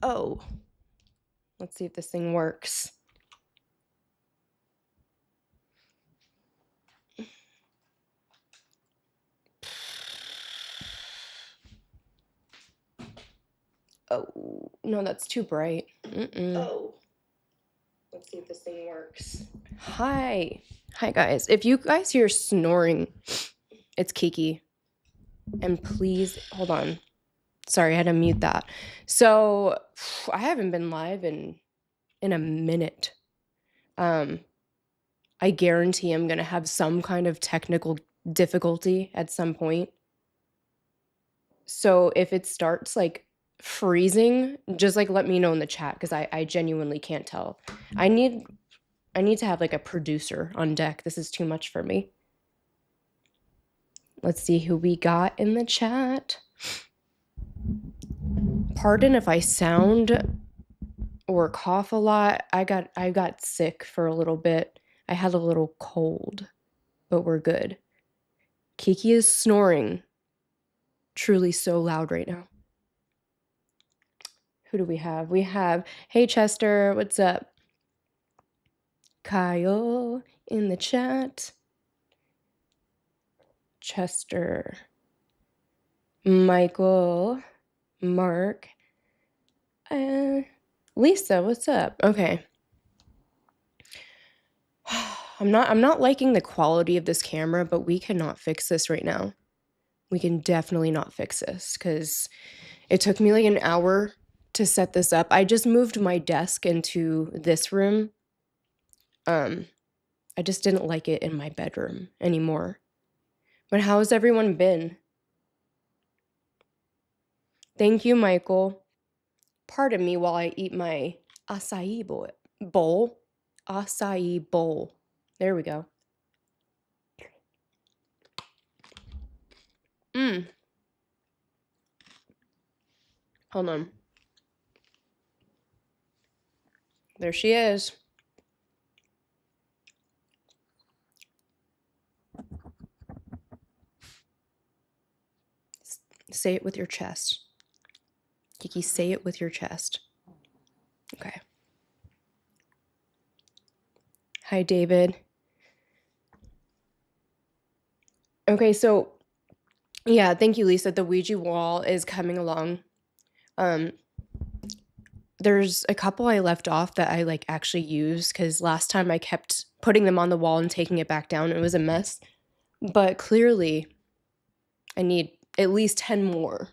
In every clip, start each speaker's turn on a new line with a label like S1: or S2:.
S1: Oh, let's see if this thing works. Oh, no, that's too bright. Oh, let's see if this thing works. Hi, guys. If you guys hear snoring, it's Kiki. And please, hold on. Sorry, I had to mute that. So, I haven't been live in a minute. I guarantee I'm going to have some kind of technical difficulty at some point. So if it starts like freezing, just like let me know in the chat because I genuinely can't tell. I need to have like a producer on deck. This is too much for me. Let's see who we got in the chat. Pardon if I sound or cough a lot. I got sick for a little bit. I had a little cold, but we're good. Kiki is snoring truly so loud right now. Who do we have? We have, hey Chester, what's up? Kyle in the chat. Chester. Michael. Mark. Lisa, what's up? Okay. I'm not liking the quality of this camera, but we cannot fix this right now. We can definitely not fix this because it took me like an hour to set this up. I just moved my desk into this room. I just didn't like it in my bedroom anymore. But how has everyone been? Thank you, Michael. Pardon me while I eat my acai bowl. Acai bowl. There we go. Hold on. There she is. Say it with your chest. Kiki, say it with your chest. Okay. Hi, David. Okay, so yeah, thank you, Lisa. The Ouija wall is coming along. There's a couple I left off that I like actually use because last time I kept putting them on the wall and taking it back down. It was a mess. But clearly, I need at least 10 more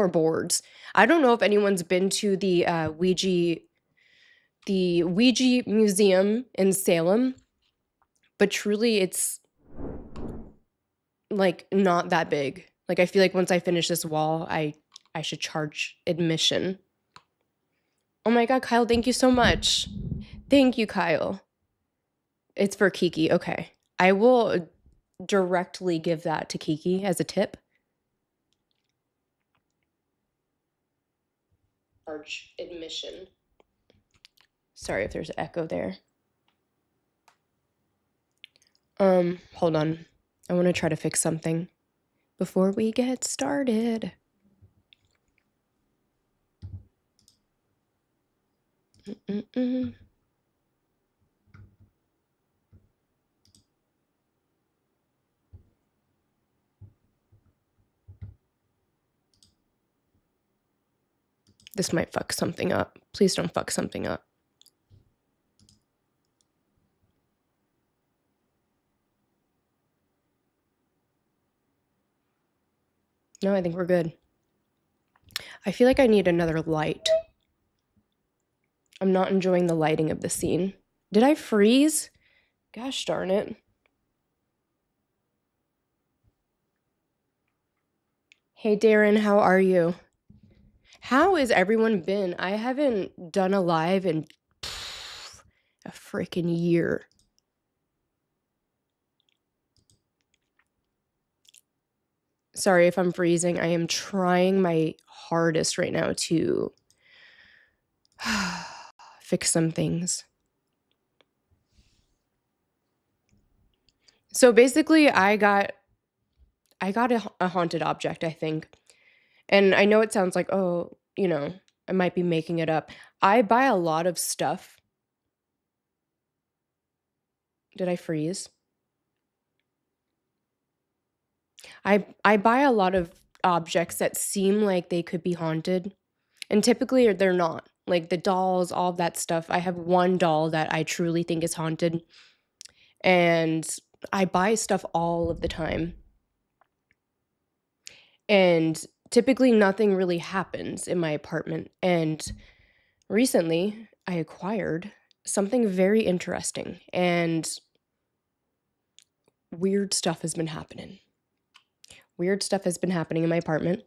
S1: boards. I don't know if anyone's been to the Ouija Museum in Salem, but truly it's like not that big. Like I feel like once I finish this wall, I should charge admission. Oh my god, Kyle, thank you so much. Thank you, Kyle. It's for Kiki. Okay. I will directly give that to Kiki as a tip. Charge admission. Sorry if there's an echo there. Hold on. I want to try to fix something before we get started. This might fuck something up. Please don't fuck something up. No, I think we're good. I feel like I need another light. I'm not enjoying the lighting of the scene. Did I freeze? Gosh darn it. Hey Darren, how are you? How has everyone been? I haven't done a live in a freaking year. Sorry if I'm freezing. I am trying my hardest right now to fix some things. So basically, I got a haunted object, I think. And I know it sounds like, oh, you know, I might be making it up. I buy a lot of stuff. Did I freeze? I buy a lot of objects that seem like they could be haunted, and typically they're not. Like the dolls, all of that stuff. I have one doll that I truly think is haunted, and I buy stuff all of the time. And typically nothing really happens in my apartment. And recently I acquired something very interesting, and weird stuff has been happening. Weird stuff has been happening in my apartment.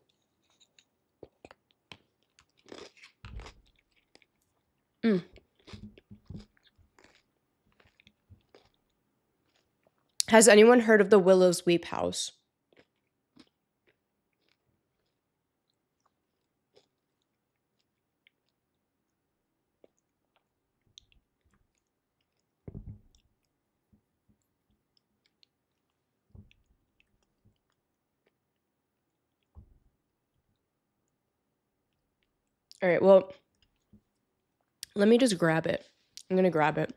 S1: Has anyone heard of the Willow's Weep house? All right, well, let me just grab it. I'm gonna grab it.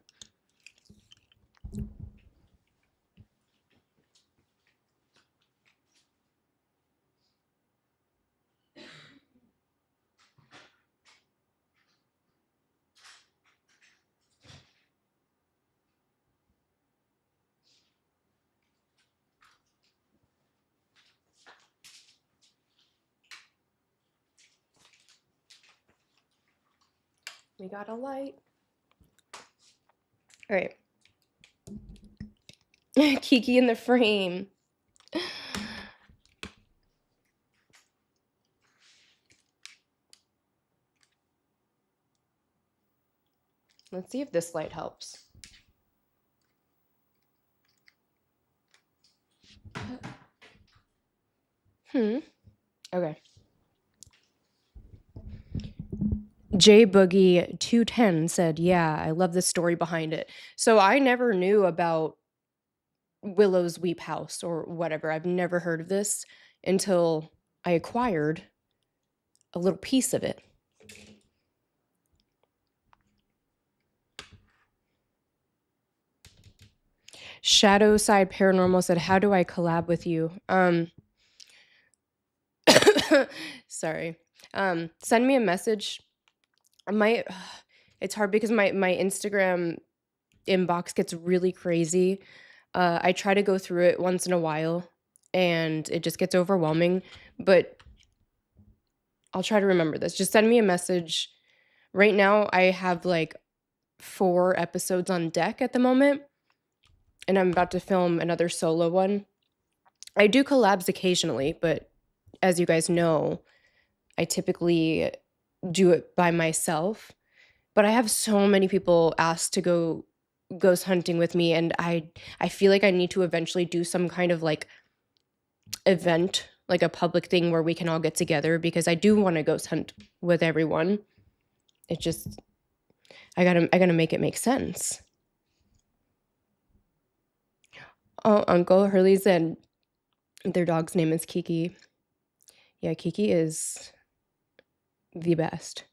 S1: We got a light. All right. Kiki in the frame. Let's see if this light helps. Okay. J Boogie 210 said, "Yeah, I love the story behind it." So I never knew about Willow's Weep house or whatever. I've never heard of this until I acquired a little piece of it. Shadow Side Paranormal said, "How do I collab with you?" Sorry. Send me a message. It's hard because my Instagram inbox gets really crazy. I try to go through it once in a while and it just gets overwhelming, but I'll try to remember this. Just send me a message. Right now I have like 4 episodes on deck at the moment, and I'm about to film another solo one. I do collabs occasionally, but as you guys know, I typically do it by myself. But I have so many people ask to go ghost hunting with me, and I feel like I need to eventually do some kind of like event, like a public thing where we can all get together, because I do want to ghost hunt with everyone. It just I gotta make it make sense. Oh, Uncle Hurley said their dog's name is Kiki. Yeah, Kiki is the best.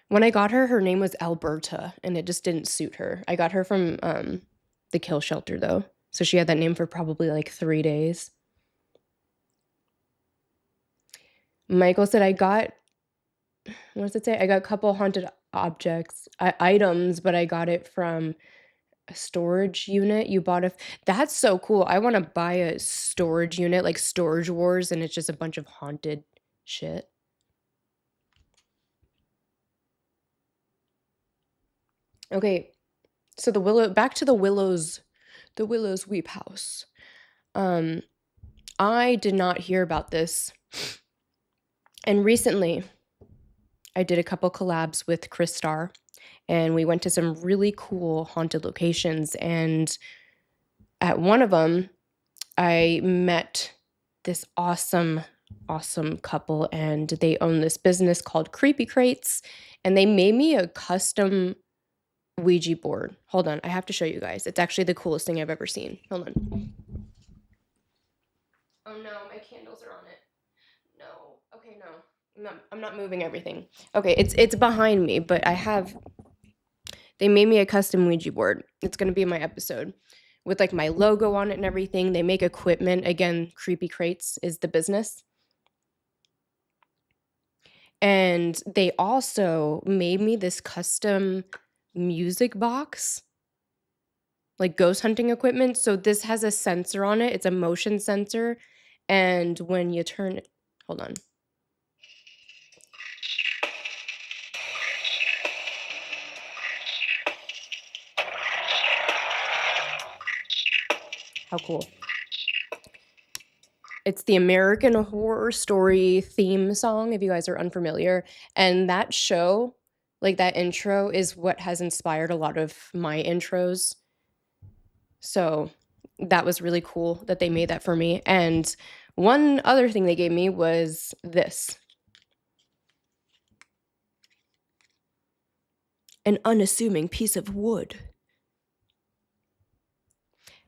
S1: When I got her, her name was Alberta, and it just didn't suit her. I got her from the kill shelter, though. So she had that name for probably like 3 days. Michael said, what does it say? I got a couple haunted objects, items, but I got it from a storage unit. You bought that's so cool. I want to buy a storage unit, like Storage Wars, and it's just a bunch of haunted shit. Okay, so back to the Willow's Weep house. I did not hear about this, and recently I did a couple collabs with Chris Starr, and we went to some really cool haunted locations, and at one of them I met this awesome couple, and they own this business called Creepy Crates, and they made me a custom Ouija board. Hold on, I have to show you guys. It's actually the coolest thing I've ever seen. Hold on. Oh no, my candles are on it. No. Okay, no. I'm not moving everything. Okay, it's behind me, but they made me a custom Ouija board. It's gonna be my episode with like my logo on it and everything. They make equipment. Again, Creepy Crates is the business. And they also made me this custom music box, like ghost hunting equipment. So this has a sensor on it. It's a motion sensor. And when you turn it, hold on. How cool. It's the American Horror Story theme song, if you guys are unfamiliar. And that show, like that intro, is what has inspired a lot of my intros. So that was really cool that they made that for me. And one other thing they gave me was this. An unassuming piece of wood.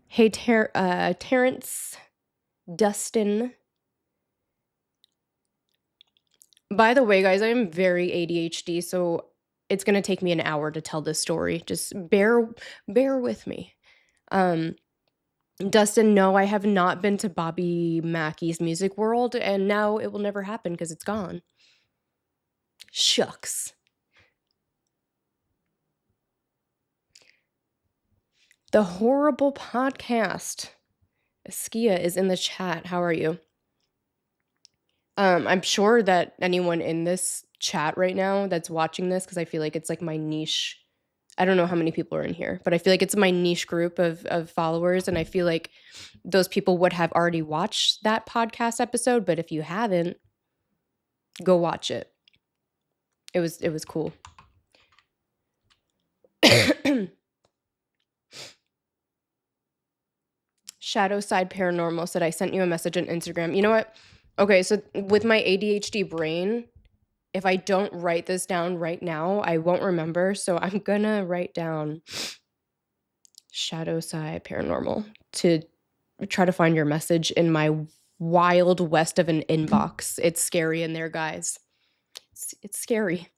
S1: Hey, Terrence, Dustin. By the way, guys, I am very ADHD, so it's gonna take me an hour to tell this story. Just bear with me. Dustin, no, I have not been to Bobby Mackey's Music World, and now it will never happen because it's gone. Shucks. The Horrible Podcast. Skia is in the chat. How are you? I'm sure that anyone in this chat right now that's watching this, because I feel like it's like my niche. I don't know how many people are in here, but I feel like it's my niche group of followers, and I feel like those people would have already watched that podcast episode. But if you haven't, go watch it. It was cool. Shadow Side Paranormal said I sent you a message on Instagram. You know what? Okay, so with my ADHD brain, if I don't write this down right now, I won't remember. So I'm gonna write down Shadow Side Paranormal to try to find your message in my wild west of an inbox. It's scary in there, guys. It's scary.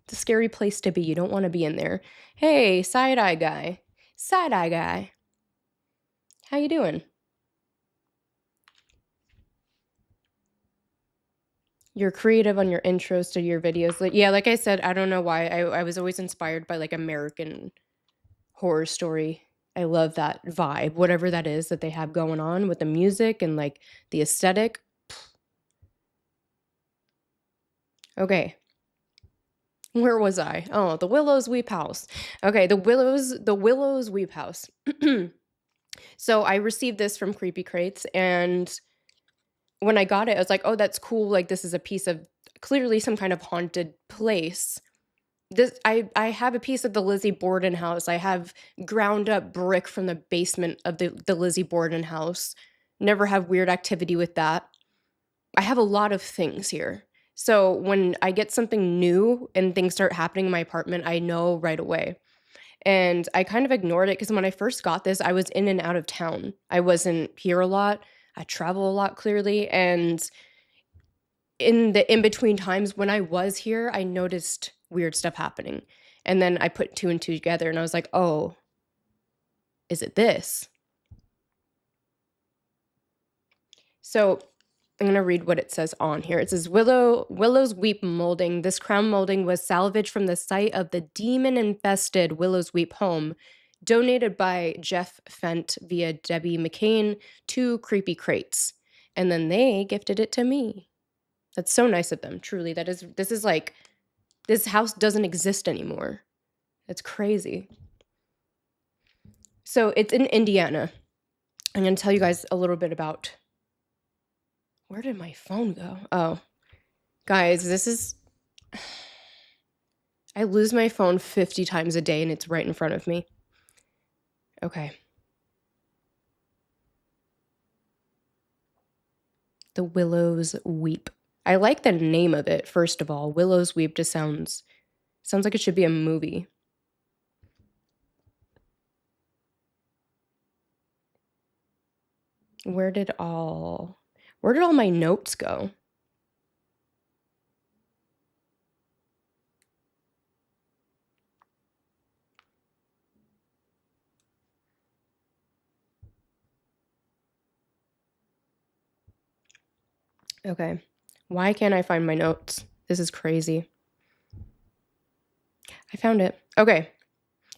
S1: It's a scary place to be. You don't want to be in there. Hey, side-eye guy. Side-eye guy. How you doing? You're creative on your intros to your videos. Like I said, I don't know why. I was always inspired by like American Horror Story. I love that vibe, whatever that is that they have going on with the music and like the aesthetic. Okay. Where was I? Oh, the Willows Weep House. Okay, the Willows Weep House. So I received this from Creepy Crates, and when I got it, I was like, oh, that's cool. Like, this is a piece of clearly some kind of haunted place. I have a piece of the Lizzie Borden house. I have ground up brick from the basement of the Lizzie Borden house. Never have weird activity with that. I have a lot of things here. So when I get something new and things start happening in my apartment, I know right away. And I kind of ignored it because when I first got this, I was in and out of town. I wasn't here a lot. I travel a lot, clearly. And in the in-between times when I was here, I noticed weird stuff happening. And then I put two and two together and I was like, oh, is it this? So I'm going to read what it says on here. It says, Willow's Weep molding. This crown molding was salvaged from the site of the demon-infested Willow's Weep home, donated by Jeff Fent via Debbie McCain to Creepy Crates. And then they gifted it to me. That's so nice of them, truly. This is like, this house doesn't exist anymore. That's crazy. So it's in Indiana. I'm going to tell you guys a little bit about... Where did my phone go? Oh, guys, this is... I lose my phone 50 times a day and it's right in front of me. Okay. The Willows Weep. I like the name of it, first of all. Willows Weep just sounds like it should be a movie. Where did all my notes go? Okay. Why can't I find my notes? This is crazy. I found it. Okay.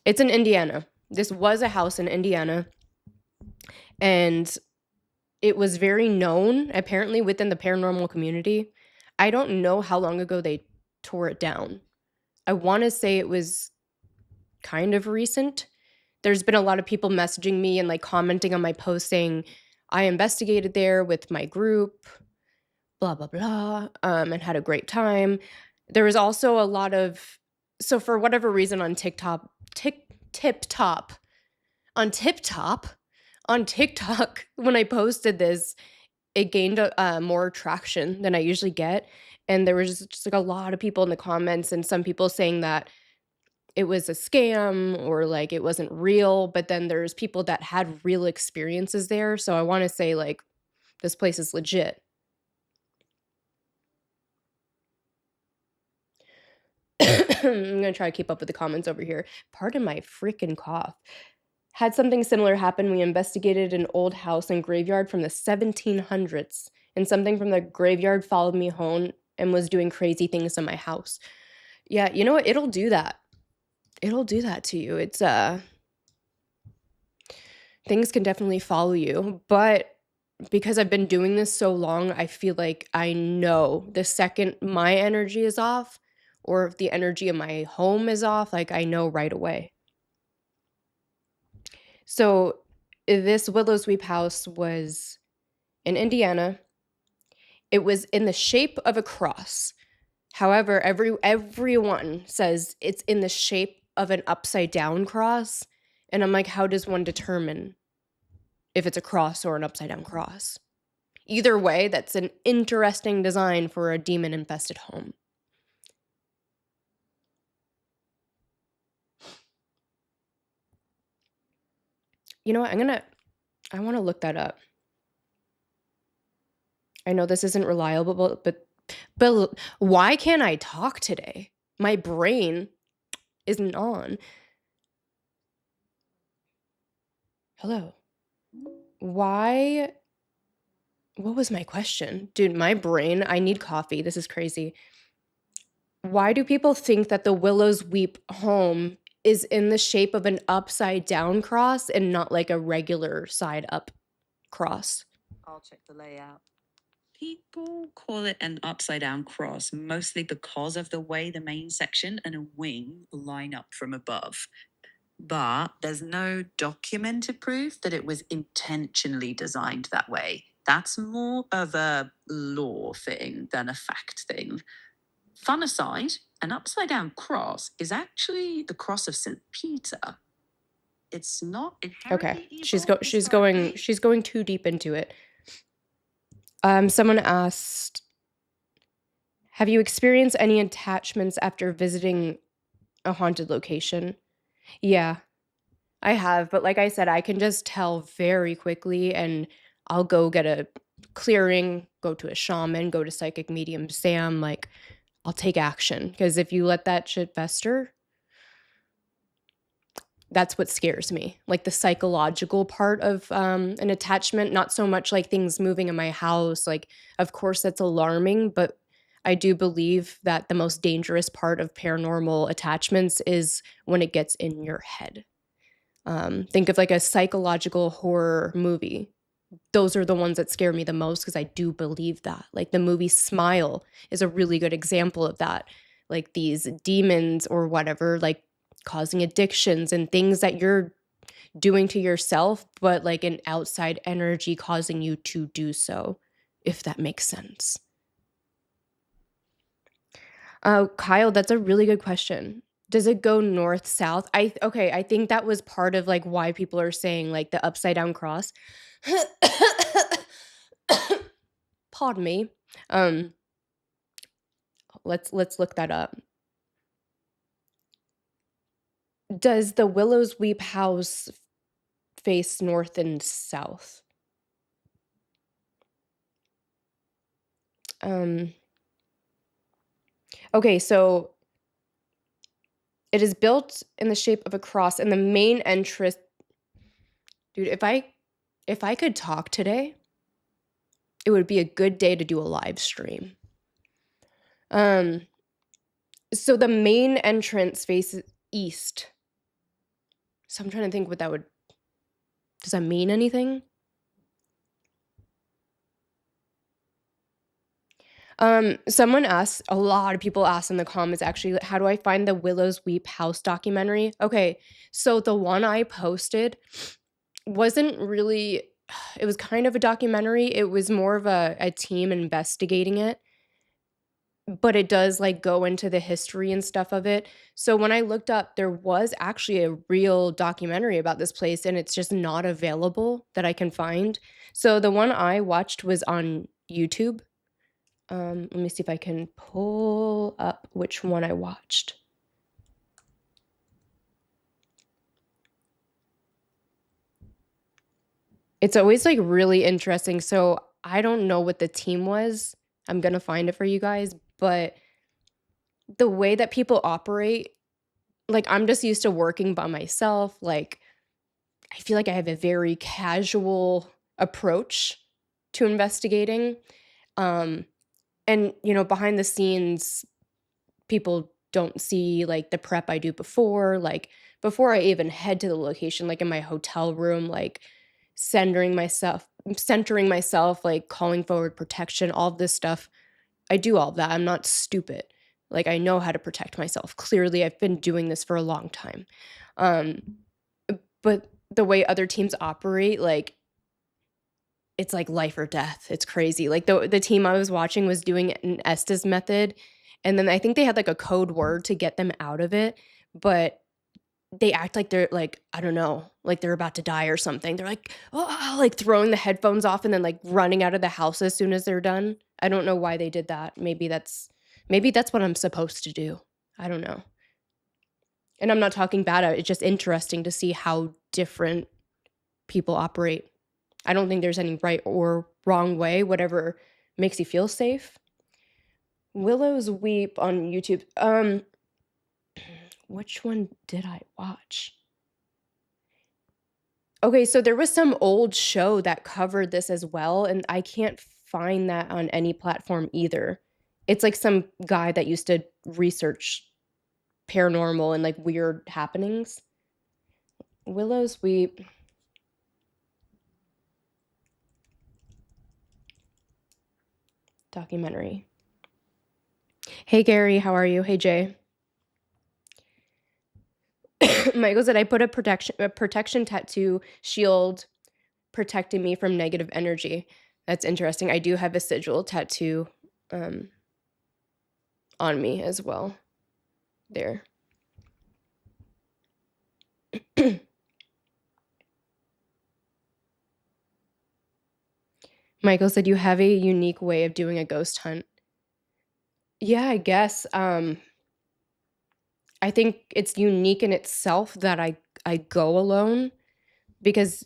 S1: It's in Indiana. This was a house in Indiana. And it was very known, apparently, within the paranormal community. I don't know how long ago they tore it down. I want to say it was kind of recent. There's been a lot of people messaging me and like commenting on my post saying, I investigated there with my group, blah, blah, blah, and had a great time. There was also a lot of, so for whatever reason on TikTok, on TikTok, when I posted this, it gained more traction than I usually get. And there was just like a lot of people in the comments and some people saying that it was a scam or like it wasn't real. But then there's people that had real experiences there. So I want to say like this place is legit. I'm going to try to keep up with the comments over here. Pardon my freaking cough. Had something similar happen. We investigated an old house and graveyard from the 1700s, and something from the graveyard followed me home and was doing crazy things in my house. Yeah, you know what? It'll do that. It'll do that to you. It's things can definitely follow you, but because I've been doing this so long, I feel like I know the second my energy is off or if the energy of my home is off, like I know right away. So this Willows Weep house was in Indiana. It was in the shape of a cross. However, everyone says it's in the shape of an upside down cross. And I'm like, how does one determine if it's a cross or an upside down cross? Either way, that's an interesting design for a demon infested home. You know what? I want to look that up. I know this isn't reliable, but why can't I talk today? My brain isn't on. Hello. Why? What was my question? Dude, my brain, I need coffee. This is crazy. Why do people think that the Willows Weep home is in the shape of an upside down cross and not like a regular side up cross?
S2: I'll check the layout. People call it an upside down cross mostly because of the way the main section and a wing line up from above. But there's no documented proof that it was intentionally designed that way. That's more of a law thing than a fact thing. Fun aside, an upside down cross is actually the cross of St. Peter. It's not inherently
S1: evil. Okay. She's going too deep into it. Someone asked, have you experienced any attachments after visiting a haunted location? Yeah, I have. But like I said, I can just tell very quickly and I'll go get a clearing, go to a shaman, go to psychic medium Sam. Like, I'll take action. Because if you let that shit fester, that's what scares me. Like the psychological part of an attachment, not so much like things moving in my house. Like, of course, that's alarming, but I do believe that the most dangerous part of paranormal attachments is when it gets in your head. Think of like a psychological horror movie. Those are the ones that scare me the most because I do believe that. Like the movie Smile is a really good example of that. Like these demons or whatever, like causing addictions and things that you're doing to yourself, but like an outside energy causing you to do so, if that makes sense. Kyle, that's a really good question. Does it go north south? I think that was part of like why people are saying like the upside down cross. Pardon me. Let's look that up. Does the Willows Weep house face north and south? Okay, so it is built in the shape of a cross, and the main entrance. Dude, if I could talk today, it would be a good day to do a live stream. So the main entrance faces east. So I'm trying to think what that would, does that mean anything? Someone asked, a lot of people asked in the comments actually, how do I find the Willow's Weep house documentary? Okay, so the one I posted wasn't really, it was kind of a documentary. It was more of a team investigating it, but it does like go into the history and stuff of it. So when I looked up, there was actually a real documentary about this place, and it's just not available that I can find. So the one I watched was on YouTube. Let me see if I can pull up which one I watched. It's always like really interesting. So I don't know what the team was. I'm gonna find it for you guys, but the way that people operate, like I'm just used to working by myself. Like I feel like I have a very casual approach to investigating. Um, and you know, behind the scenes, people don't see like the prep I do like before I even head to the location, like in my hotel room, like centering myself, like calling forward protection, all of this stuff. I do all of that. I'm not stupid. Like I know how to protect myself. Clearly, I've been doing this for a long time. Um, but the way other teams operate, like it's like life or death. It's crazy. Like the team I was watching was doing an Estes method, and then I think they had like a code word to get them out of it, but they act like they're like, I don't know, like they're about to die or something. They're like, oh, like throwing the headphones off and then like running out of the house as soon as they're done. I don't know why they did that. Maybe that's what I'm supposed to do. I don't know. And I'm not talking bad at it. It's just interesting to see how different people operate. I don't think there's any right or wrong way, whatever makes you feel safe. Willow's Weep on YouTube. Which one did I watch? Okay, so there was some old show that covered this as well, and I can't find that on any platform either. It's like some guy that used to research paranormal and like weird happenings. Willow's Weep. Documentary. Hey Gary, how are you? Hey Jay. Michael said I put a protection tattoo shield protecting me from negative energy. That's interesting. I do have a sigil tattoo on me as well. There. Michael said you have a unique way of doing a ghost hunt. Yeah, I guess. I think it's unique in itself that I go alone because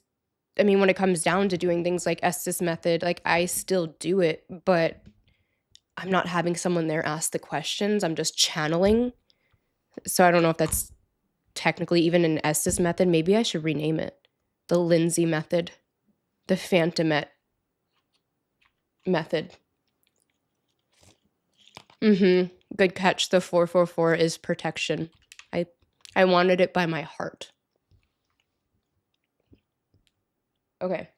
S1: I mean when it comes down to doing things like Estes method, like I still do it, but I'm not having someone there ask the questions. I'm just channeling. So I don't know if that's technically even an Estes method. Maybe I should rename it the Lindsay method, the Phantomet method. Good catch. The 444 is protection. I wanted it by my heart. Okay.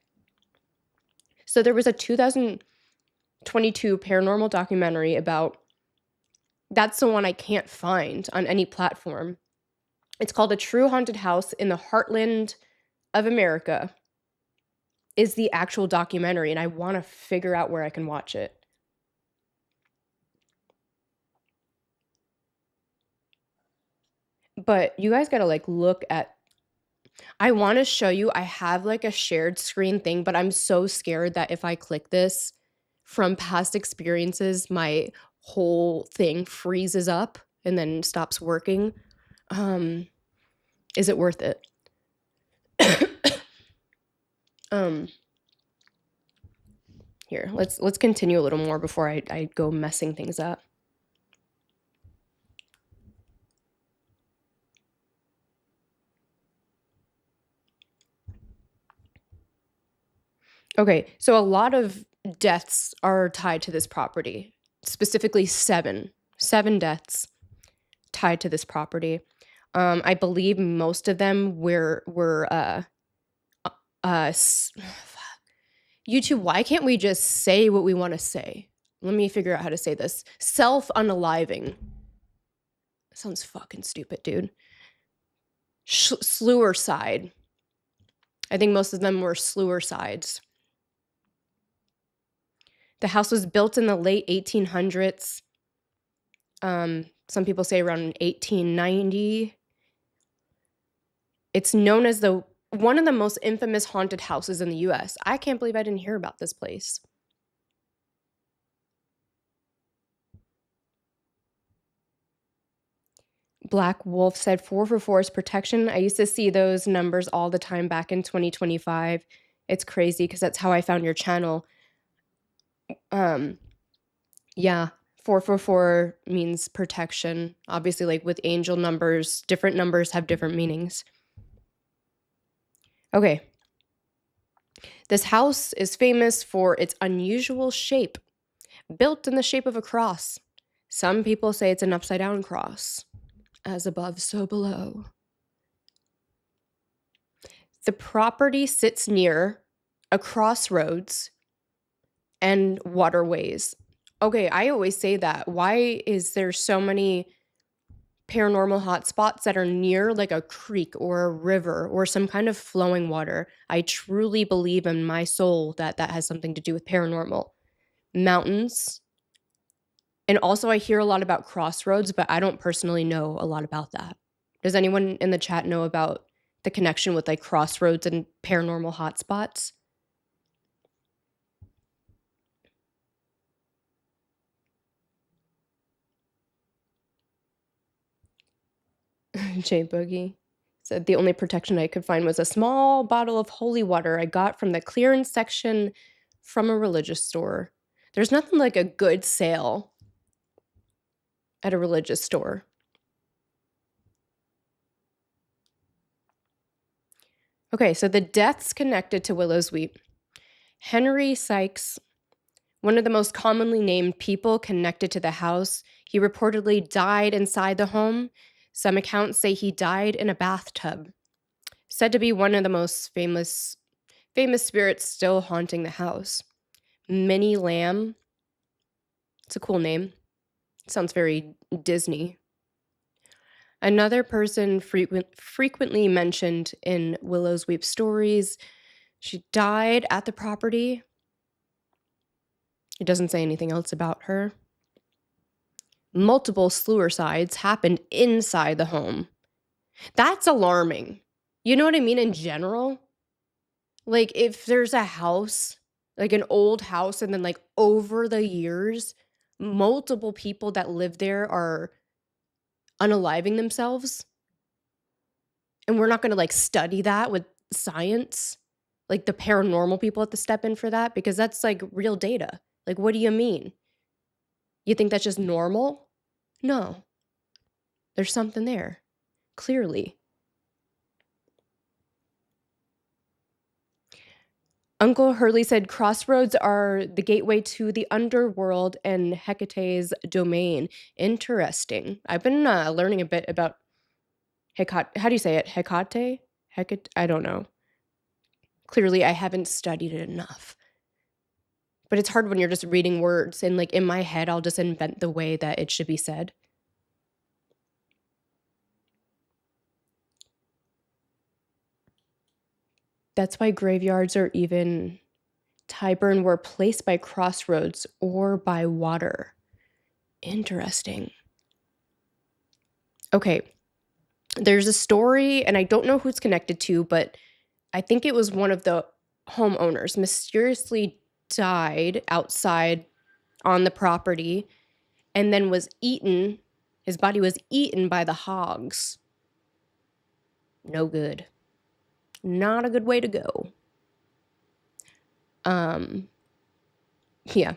S1: So there was a 2022 paranormal documentary about, that's the one I can't find on any platform. It's called A True Haunted House in the Heartland of America is the actual documentary, and I want to figure out where I can watch it. But you guys got to like look at, I want to show you, I have like a shared screen thing, but I'm so scared that if I click this from past experiences, my whole thing freezes up and then stops working. Is it worth it? Here, let's continue a little more before I go messing things up. Okay, so a lot of deaths are tied to this property. Specifically 7 deaths tied to this property. I believe most of them were YouTube, why can't we just say what we want to say? Let me figure out how to say this. Self-unaliving. Sounds fucking stupid, dude. Slewercide. I think most of them were slewercides. The house was built in the late 1800s. Some people say around 1890. It's known as one of the most infamous haunted houses in the US. I can't believe I didn't hear about this place. Black Wolf said 444 is protection. I used to see those numbers all the time back in 2025. It's crazy because that's how I found your channel. Yeah, 444 means protection. Obviously, like with angel numbers, different numbers have different meanings. Okay. This house is famous for its unusual shape, built in the shape of a cross. Some people say it's an upside down cross. As above, so below. The property sits near a crossroads and waterways. Okay, I always say that. Why is there so many paranormal hotspots that are near like a creek or a river or some kind of flowing water? I truly believe in my soul that that has something to do with paranormal. Mountains. And also I hear a lot about crossroads, but I don't personally know a lot about that. Does anyone in the chat know about the connection with like crossroads and paranormal hotspots? J Boogie said the only protection I could find was a small bottle of holy water I got from the clearance section from a religious store. There's nothing like a good sale at a religious store. Okay, so the deaths connected to Willow's Weep. Henry Sykes, one of the most commonly named people connected to the house, he reportedly died inside the home. Some accounts say he died in a bathtub. Said to be one of the most famous spirits still haunting the house. Minnie Lamb. It's a cool name. Sounds very Disney. Another person frequently mentioned in Willow's Weep stories, she died at the property. It doesn't say anything else about her. Multiple slewercides happened inside the home. That's alarming. You know what I mean in general? Like if there's a house, like an old house, and then like over the years, multiple people that live there are unaliving themselves. And we're not going to like study that with science. Like the paranormal people have to step in for that because that's like real data. Like, what do you mean? You think that's just normal? No. There's something there. Clearly. Uncle Hurley said crossroads are the gateway to the underworld and Hecate's domain. Interesting. I've been learning a bit about Hecate. How do you say it? Hecate? Hecate? I don't know. Clearly, I haven't studied it enough. But it's hard when you're just reading words and like in my head, I'll just invent the way that it should be said. That's why graveyards or even Tyburn were placed by crossroads or by water. Interesting. Okay. There's a story, and I don't know who it's connected to, but I think it was one of the homeowners mysteriously died outside on the property and then was eaten. His body was eaten by the hogs. No good. Not a good way to go. Yeah.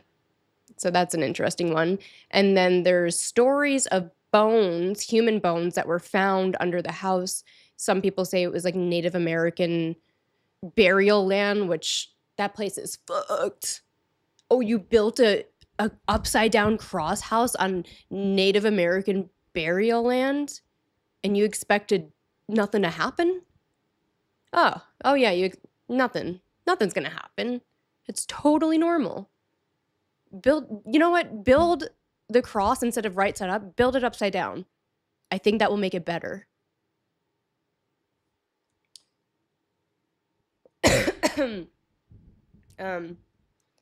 S1: So that's an interesting one. And then there's stories of bones, human bones that were found under the house. Some people say it was like Native American burial land, which that place is fucked. Oh, you built a upside down cross house on Native American burial land and you expected nothing to happen? Oh yeah, nothing's gonna happen. It's totally normal. You know what? Build the cross instead of right side up, build it upside down. I think that will make it better.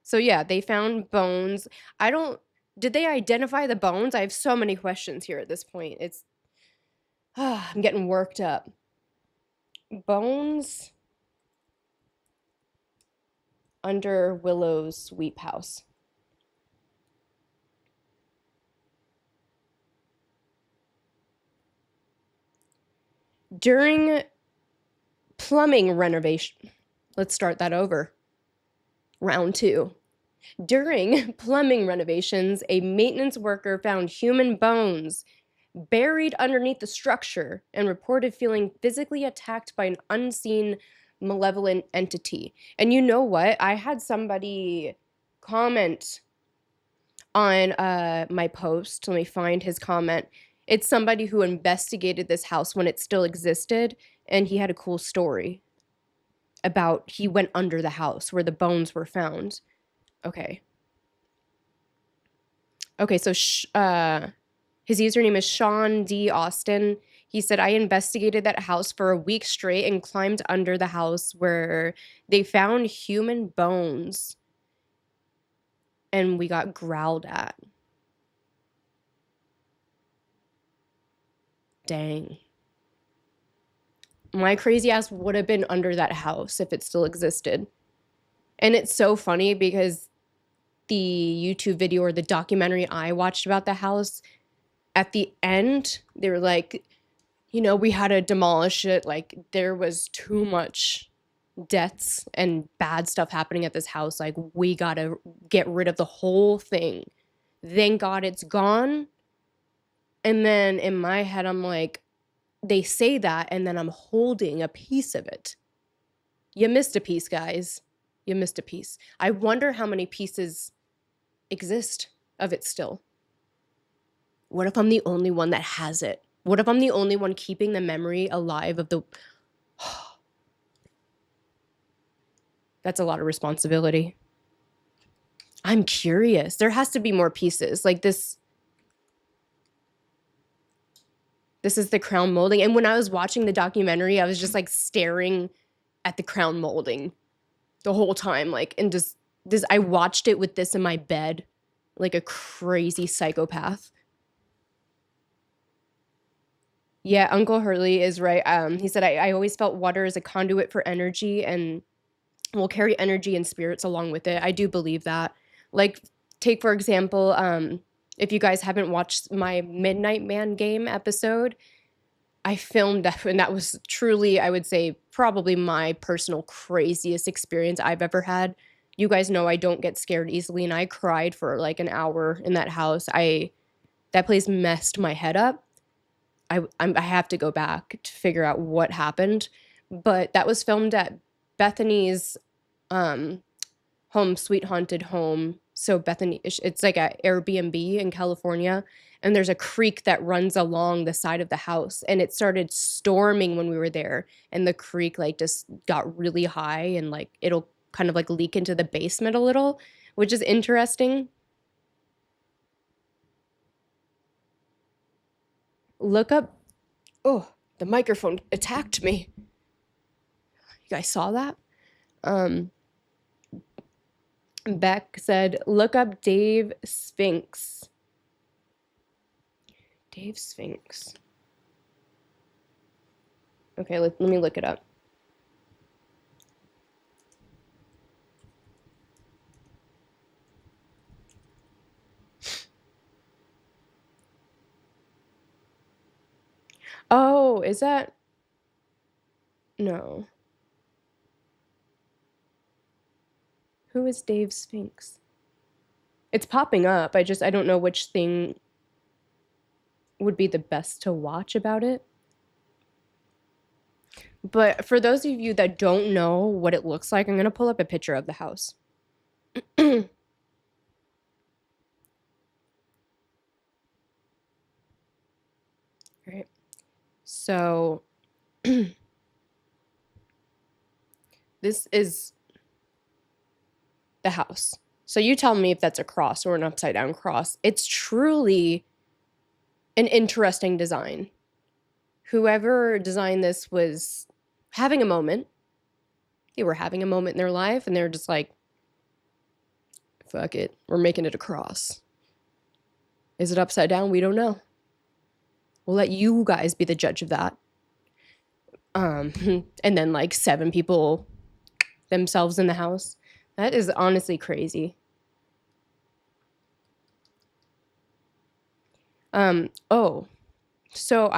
S1: So yeah, they found bones. Did they identify the bones? I have so many questions here at this point. I'm getting worked up. Bones under Willow's sweep house. During plumbing renovation. Let's start that over. Round 2. During plumbing renovations, a maintenance worker found human bones buried underneath the structure and reported feeling physically attacked by an unseen malevolent entity. And you know what? I had somebody comment on my post. Let me find his comment. It's somebody who investigated this house when it still existed, and he had a cool story about he went under the house where the bones were found. Okay. So his username is Sean D. Austin. He said, I investigated that house for a week straight and climbed under the house where they found human bones. And we got growled at. Dang. My crazy ass would have been under that house if it still existed. And it's so funny because the YouTube video or the documentary I watched about the house, at the end, they were like, you know, we had to demolish it. Like, there was too much deaths and bad stuff happening at this house. Like, we gotta get rid of the whole thing. Thank God it's gone. And then in my head, I'm like, they say that, and then I'm holding a piece of it. You missed a piece, guys. You missed a piece. I wonder how many pieces exist of it still. What if I'm the only one that has it? What if I'm the only one keeping the memory alive of the... That's a lot of responsibility. I'm curious. There has to be more pieces. Like this is the crown molding. And when I was watching the documentary, I was just like staring at the crown molding the whole time. Like, and just this, I watched it with this in my bed, like a crazy psychopath. Yeah, Uncle Hurley is right. He said, I always felt water as a conduit for energy and will carry energy and spirits along with it. I do believe that. Like, take, for example, if you guys haven't watched my Midnight Man game episode, I filmed that, and that was truly, I would say, probably my personal craziest experience I've ever had. You guys know I don't get scared easily, and I cried for like an hour in that house. That place messed my head up. I have to go back to figure out what happened, but that was filmed at Bethany's home, Sweet Haunted Home. So Bethany, it's like an Airbnb in California, and there's a creek that runs along the side of the house, and it started storming when we were there, and the creek like just got really high, and like it'll kind of like leak into the basement a little, which is interesting. Look up. Oh, the microphone attacked me. You guys saw that? Beck said, look up Dave Sphinx. Dave Sphinx. Okay, let me look it up. Oh, is that? No. Who is Dave Sphinx? It's popping up. I don't know which thing would be the best to watch about it. But for those of you that don't know what it looks like, I'm going to pull up a picture of the house. So this is the house. So you tell me if that's a cross or an upside down cross. It's truly an interesting design. Whoever designed this was having a moment. They were having a moment in their life and they're just like, fuck it, we're making it a cross. Is it upside down? We don't know. We'll let you guys be the judge of that. And then like 7 people themselves in the house. That is honestly crazy. So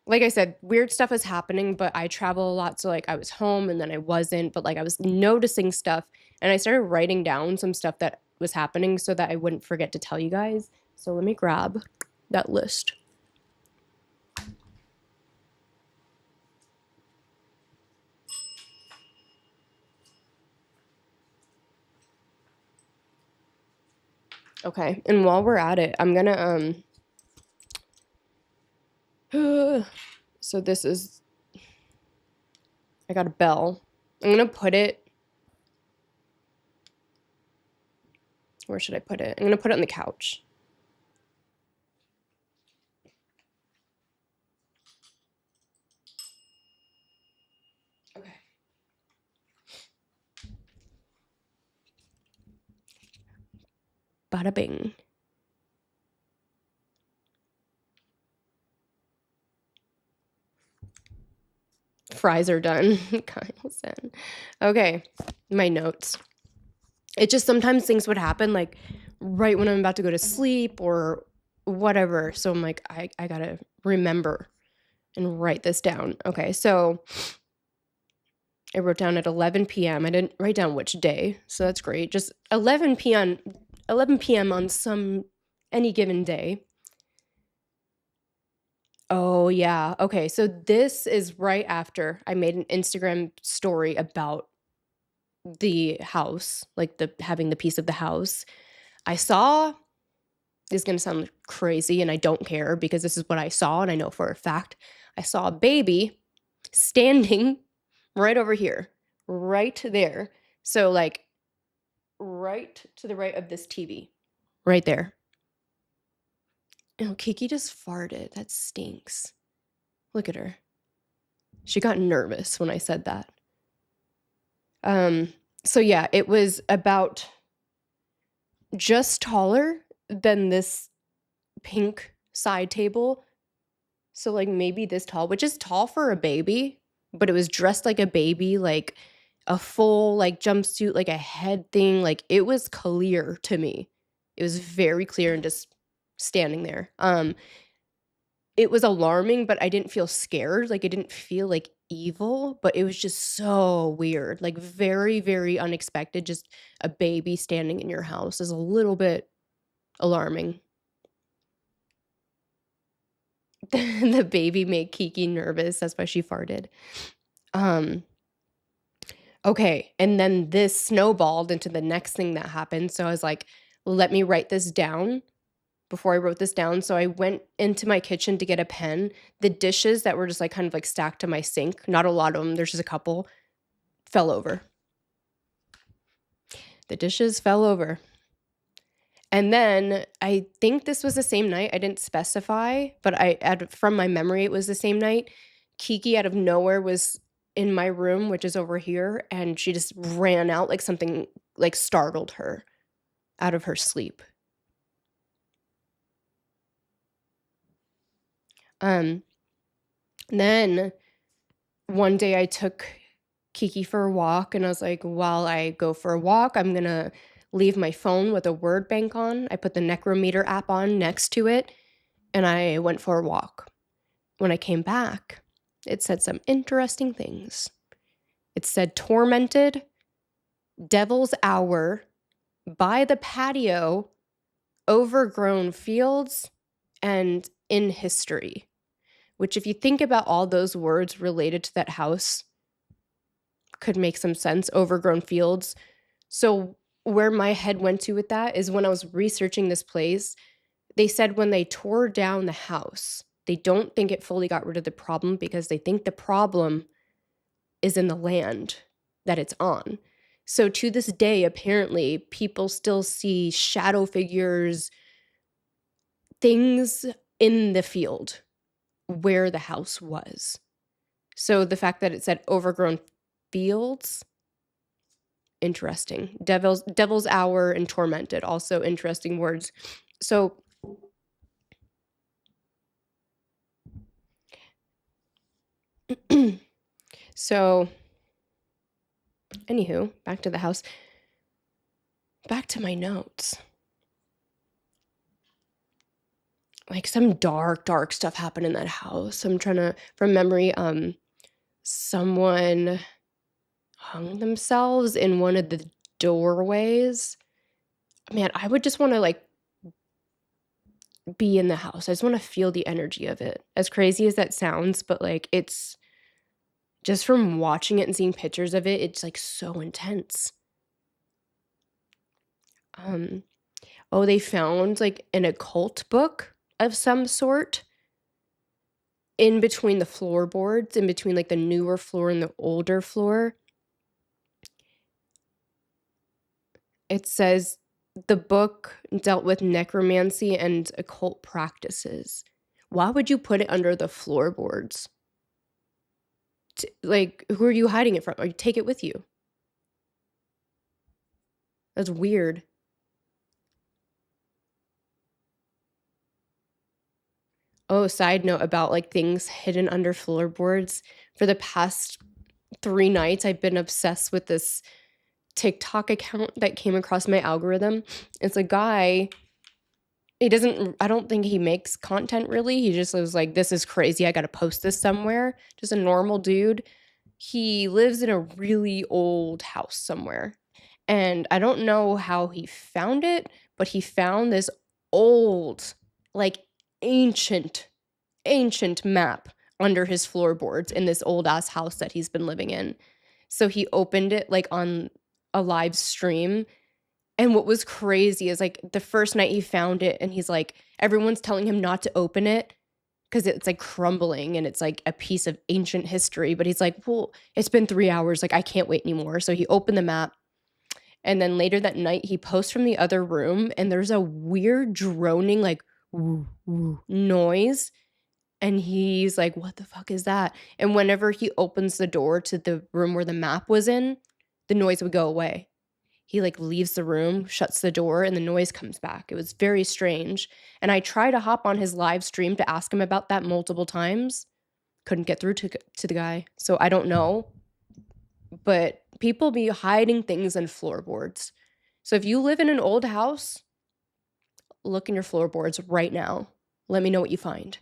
S1: like I said, weird stuff was happening, but I travel a lot. So like I was home and then I wasn't, but like I was noticing stuff and I started writing down some stuff that was happening so that I wouldn't forget to tell you guys. So let me grab that list. Okay, and while we're at it, I'm gonna so this is, I got a bell. I'm gonna put it, where should I put it? I'm gonna put it on the couch. Okay. Bada bing. Fries are done. Kyle said. Okay, my notes. It just sometimes things would happen like right when I'm about to go to sleep or whatever. So I'm like, I gotta remember and write this down. Okay, so I wrote down at 11 p.m. I didn't write down which day, so that's great. Just 11 p.m. on any given day. Oh, yeah. Okay, so this is right after I made an Instagram story about the house, like having the piece of the house. I saw, this is going to sound crazy and I don't care because this is what I saw and I know for a fact. I saw a baby standing right over here, right there. So like right to the right of this TV, right there. Oh, Kiki just farted. That stinks. Look at her. She got nervous when I said that. So yeah, it was about just taller than this pink side table. So like maybe this tall, which is tall for a baby, but it was dressed like a baby, like a full like jumpsuit, like a head thing. Like it was clear to me. It was very clear and just standing there. It was alarming, but I didn't feel scared. Like it didn't feel like evil, but it was just so weird. Like very, very unexpected. Just a baby standing in your house is a little bit alarming. The baby made Kiki nervous. That's why she farted. Okay, and then this snowballed into the next thing that happened. So I was like, let me write this down before I wrote this down. So I went into my kitchen to get a pen. The dishes that were just like kind of like stacked to my sink, not a lot of them, there's just a couple, fell over. The dishes fell over. And then I think this was the same night. I didn't specify, but from my memory, it was the same night. Kiki out of nowhere was in my room, which is over here, and she just ran out like something like startled her out of her sleep. Then one day I took Kiki for a walk and I was like, while I go for a walk, I'm going to leave my phone with a word bank on. I put the Necrometer app on next to it and I went for a walk. When I came back, it said some interesting things. It said tormented, devil's hour, by the patio, overgrown fields, and in history. Which if you think about all those words related to that house, could make some sense. Overgrown fields. So where my head went to with that is when I was researching this place, they said when they tore down the house, They don't think it fully got rid of the problem because they think the problem is in the land that it's on. So to this day, apparently, people still see shadow figures, things in the field where the house was. So the fact that it said overgrown fields, interesting. Devil's hour and tormented, also interesting words. So so anywho, back to the house. Back to my notes. Like some dark stuff happened in that house. I'm trying to, from memory, someone hung themselves in one of the doorways. Man, I would just want to like be in the house. I just want to feel the energy of it. As crazy as that sounds, but like it's just from watching it and seeing pictures of it, it's like so intense. Oh, they found like an occult book of some sort in between the floorboards, in between like the newer floor and the older floor. It says the book dealt with necromancy and occult practices. Why would you put it under the floorboards? Like, who are you hiding it from? Or you take it with you? That's weird. Oh, side note about like things hidden under floorboards. For the past 3 nights, I've been obsessed with this TikTok account that came across my algorithm. It's a guy. I don't think he makes content really. He just was like, this is crazy. I got to post this somewhere. Just a normal dude. He lives in a really old house somewhere. And I don't know how he found it, but he found this old, like ancient map under his floorboards in this old ass house that he's been living in. So he opened it like on a live stream. And what was crazy is like the first night he found it and he's like, everyone's telling him not to open it because it's like crumbling and it's like a piece of ancient history. But he's like, well, it's been 3 hours. Like, I can't wait anymore. So he opened the map. And then later that night, he posts from the other room and there's a weird droning, like, woo, woo noise. And he's like, what the fuck is that? And whenever he opens the door to the room where the map was in, the noise would go away. He like leaves the room, shuts the door, and the noise comes back. It was very strange. And I tried to hop on his live stream to ask him about that multiple times. Couldn't get through to the guy. So I don't know. But people be hiding things in floorboards. So if you live in an old house, look in your floorboards right now. Let me know what you find.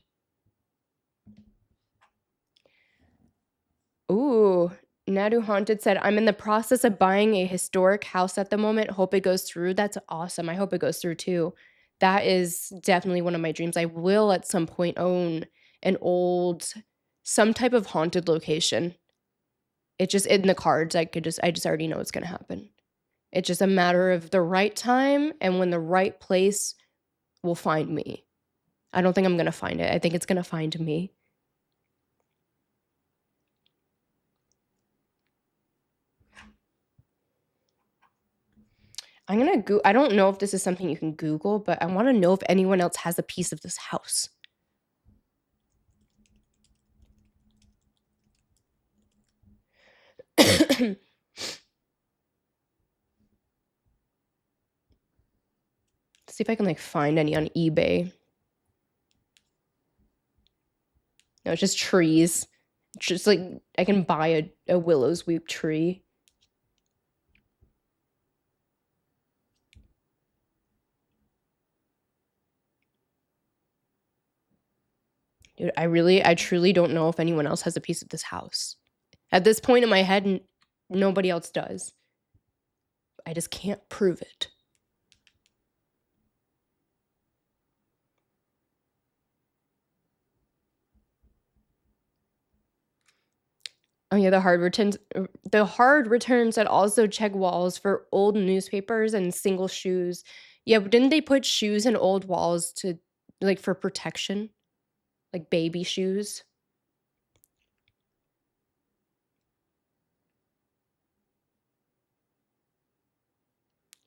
S1: Ooh, Nadu Haunted said, I'm in the process of buying a historic house at the moment. Hope it goes through. That's awesome. I hope it goes through too. That is definitely one of my dreams. I will at some point own an old, some type of haunted location. It's just in the cards. I just already know it's going to happen. It's just a matter of the right time and when the right place will find me. I don't think I'm going to find it. I think it's going to find me. I'm going to I don't know if this is something you can Google, but I want to know if anyone else has a piece of this house. See if I can like find any on eBay. No, it's just trees. It's just like I can buy a willow's weep tree. Dude, I truly don't know if anyone else has a piece of this house. At this point in my head, nobody else does. I just can't prove it. Oh yeah, the hard returns that also check walls for old newspapers and single shoes. Yeah, but didn't they put shoes in old walls to like for protection? like baby shoes.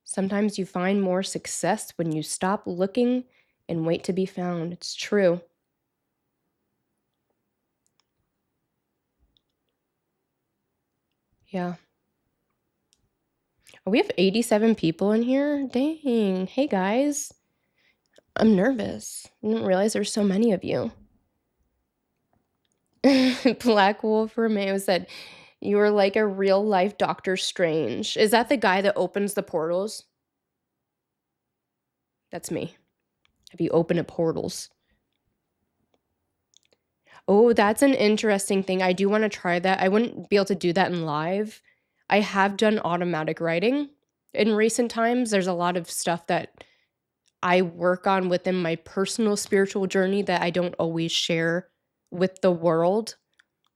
S1: Sometimes you find more success when you stop looking and wait to be found. It's true. Yeah. Oh, we have 87 people in here? Dang. Hey, guys. I'm nervous. I didn't realize there's so many of you. Black Wolf Romeo said, you are like a real life Doctor Strange. Is that the guy that opens the portals? That's me. Have you opened up portals? Oh, that's an interesting thing. I do want to try that. I wouldn't be able to do that in live. I have done automatic writing in recent times. There's a lot of stuff that I work on within my personal spiritual journey that I don't always share with the world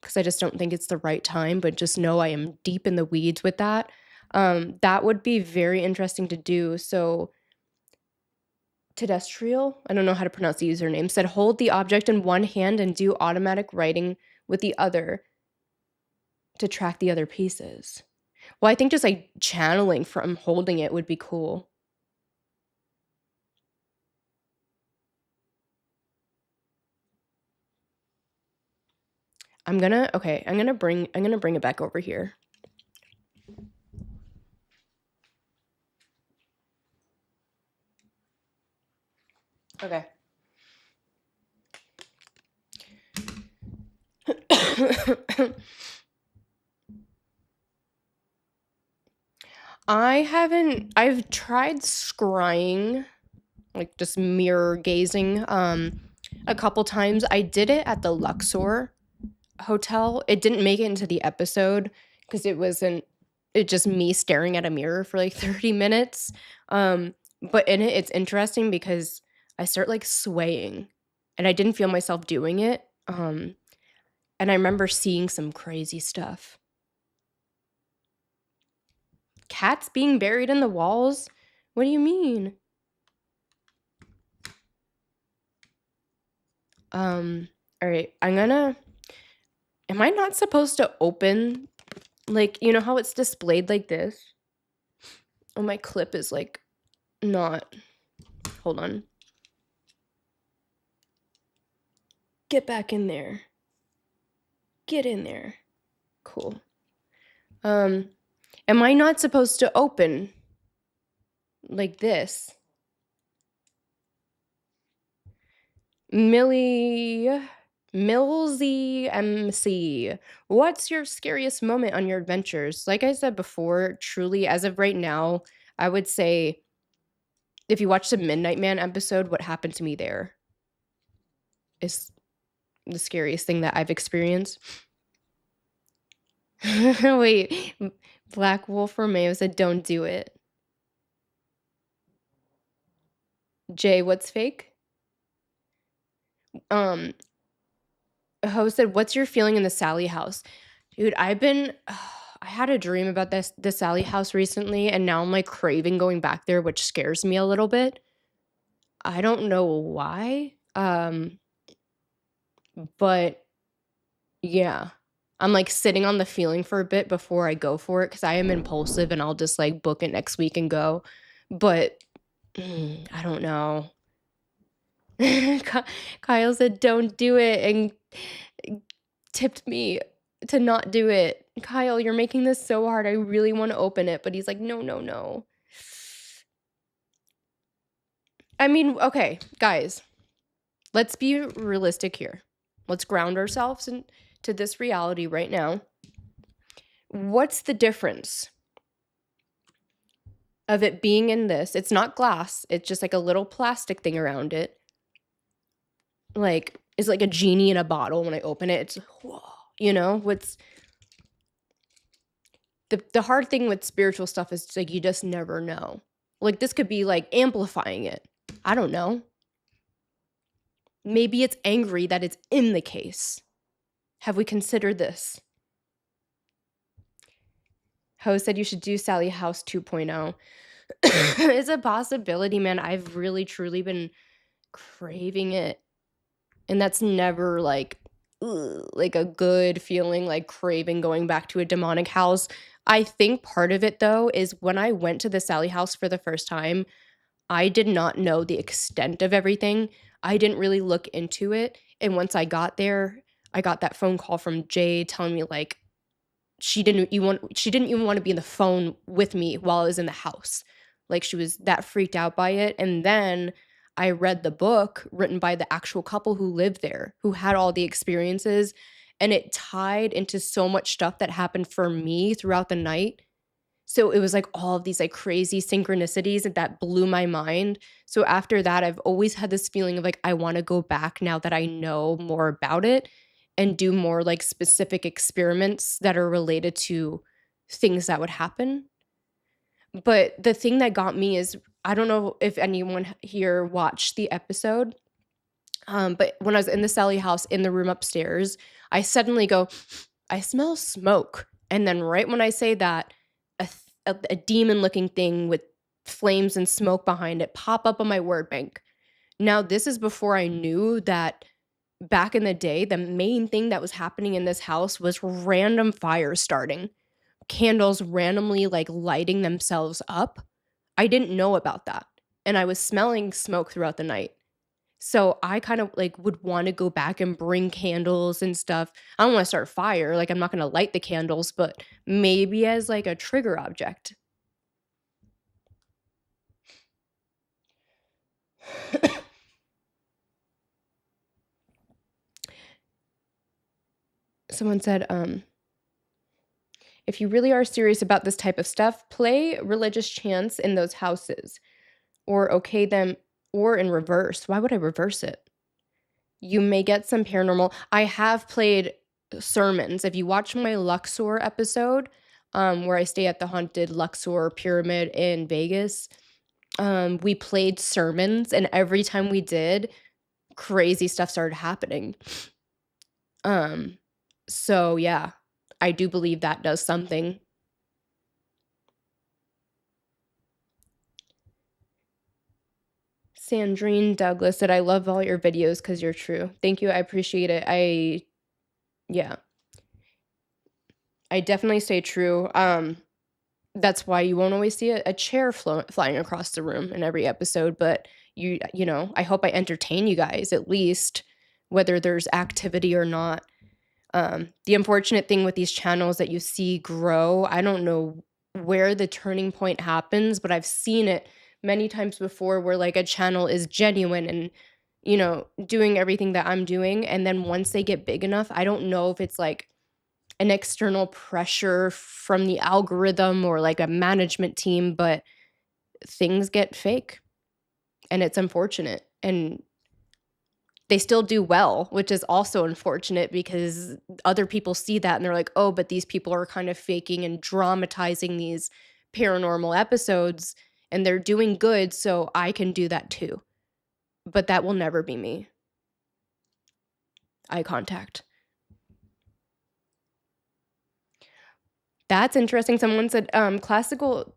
S1: because I just don't think it's the right time, but just know I am deep in the weeds with that. That would be very interesting to do. So Terrestrial, I don't know how to pronounce the username, said hold the object in one hand and do automatic writing with the other to track the other pieces. Well, I think just like channeling from holding it would be cool. I'm gonna bring it back over here. Okay. I've tried scrying, like just mirror gazing, a couple times. I did it at the Luxor hotel. It didn't make it into the episode because it just me staring at a mirror for like 30 minutes. But in it's interesting because I start like swaying and I didn't feel myself doing it. And I remember seeing some crazy stuff. Cats being buried in the walls? What do you mean? All right, am I not supposed to open, like, you know how it's displayed like this? Oh, my clip is like not, hold on. Get back in there. Get in there. Cool. Am I not supposed to open like this? Millsy MC, what's your scariest moment on your adventures? Like I said before, truly, as of right now, I would say if you watch the Midnight Man episode, what happened to me there is the scariest thing that I've experienced. Wait, Black Wolf Romeo said, don't do it. Jay, what's fake? Ho said, what's your feeling in the Sally house? Dude, I had a dream about the Sally house recently, and now I'm like craving going back there, which scares me a little bit. I don't know why. But yeah. I'm like sitting on the feeling for a bit before I go for it because I am impulsive and I'll just like book it next week and go. But I don't know. Kyle said, don't do it, and tipped me to not do it. Kyle, you're making this so hard. I really want to open it. But he's like, no, no, no. I mean, okay, guys, let's be realistic here. Let's ground ourselves into this reality right now. What's the difference of it being in this? It's not glass. It's just like a little plastic thing around it. Like, it's like a genie in a bottle. When I open it, it's, whoa, you know? What's the hard thing with spiritual stuff is like you just never know. Like, this could be like amplifying it. I don't know. Maybe it's angry that it's in the case. Have we considered this? Ho said you should do Sally House 2.0. It's a possibility, man. I've really, truly been craving it. And that's never like a good feeling, like craving going back to a demonic house. I think part of it though is when I went to the Sally house for the first time, I did not know the extent of everything. I didn't really look into it. And once I got there, I got that phone call from Jay telling me like she didn't even want to be on the phone with me while I was in the house. Like she was that freaked out by it. And then I read the book written by the actual couple who lived there, who had all the experiences, and it tied into so much stuff that happened for me throughout the night. So it was like all of these like crazy synchronicities that blew my mind. So after that, I've always had this feeling of like I want to go back now that I know more about it and do more like specific experiments that are related to things that would happen. But the thing that got me is I don't know if anyone here watched the episode, but when I was in the Sally house in the room upstairs, I suddenly go, I smell smoke. And then right when I say that, a demon looking thing with flames and smoke behind it pop up on my word bank. Now, this is before I knew that back in the day, the main thing that was happening in this house was random fires starting, candles randomly like lighting themselves up. I didn't know about that. And I was smelling smoke throughout the night. So I kind of like would want to go back and bring candles and stuff. I don't want to start a fire. Like I'm not going to light the candles, but maybe as like a trigger object. Someone said, if you really are serious about this type of stuff, play religious chants in those houses or okay them or in reverse. Why would I reverse it? You may get some paranormal. I have played sermons. If you watch my Luxor episode, where I stay at the haunted Luxor pyramid in Vegas, we played sermons, and every time we did, crazy stuff started happening. So yeah, I do believe that does something. Sandrine Douglas said, I love all your videos because you're true. Thank you. I appreciate it. Yeah, I definitely stay true. That's why you won't always see a chair flying across the room in every episode, but you know, I hope I entertain you guys at least, whether there's activity or not. The unfortunate thing with these channels that you see grow, I don't know where the turning point happens, but I've seen it many times before where like a channel is genuine and you know, doing everything that I'm doing, and then once they get big enough, I don't know if it's like an external pressure from the algorithm or like a management team, but things get fake and it's unfortunate. And they still do well, which is also unfortunate because other people see that and they're like, oh, but these people are kind of faking and dramatizing these paranormal episodes and they're doing good, so I can do that too. But that will never be me. Eye contact. That's interesting. Someone said classical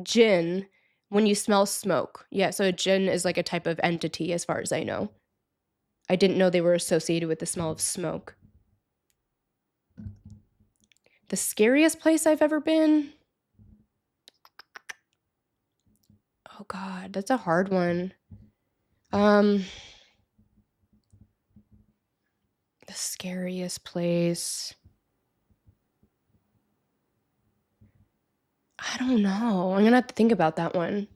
S1: gin when you smell smoke. Yeah, so a gin is like a type of entity as far as I know. I didn't know they were associated with the smell of smoke. The scariest place I've ever been? Oh god, that's a hard one. The scariest place. I don't know. I'm gonna have to think about that one.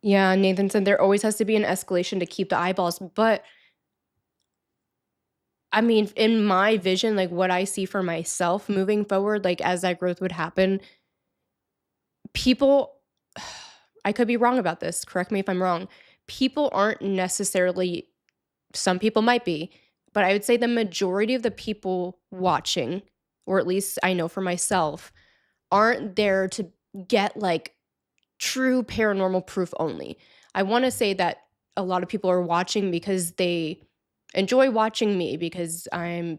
S1: Yeah, Nathan said there always has to be an escalation to keep the eyeballs, but I mean, in my vision, like what I see for myself moving forward, like as that growth would happen, people, I could be wrong about this. Correct me if I'm wrong. People aren't necessarily, some people might be, but I would say the majority of the people watching, or at least I know for myself, aren't there to get like true paranormal proof only. I want to say that a lot of people are watching because they enjoy watching me because I'm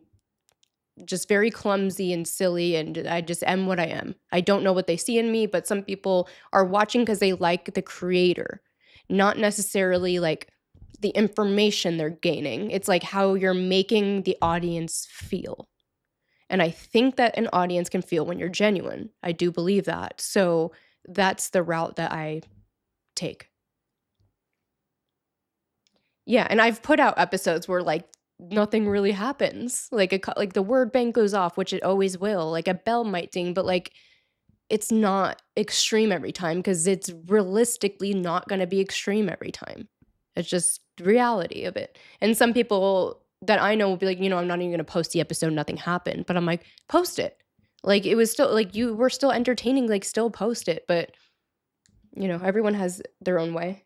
S1: just very clumsy and silly, and I just am what I am. I don't know what they see in me, but some people are watching because they like the creator, not necessarily like the information they're gaining. It's like how you're making the audience feel. And I think that an audience can feel when you're genuine. I do believe that. So that's the route that I take. Yeah, and I've put out episodes where like nothing really happens. Like like the word bank goes off, which it always will. Like a bell might ding, but like it's not extreme every time because it's realistically not going to be extreme every time. It's just the reality of it. And some people that I know will be like, I'm not even going to post the episode, nothing happened. But I'm like, post it. Like it was still like you were still entertaining, like still post it. But everyone has their own way.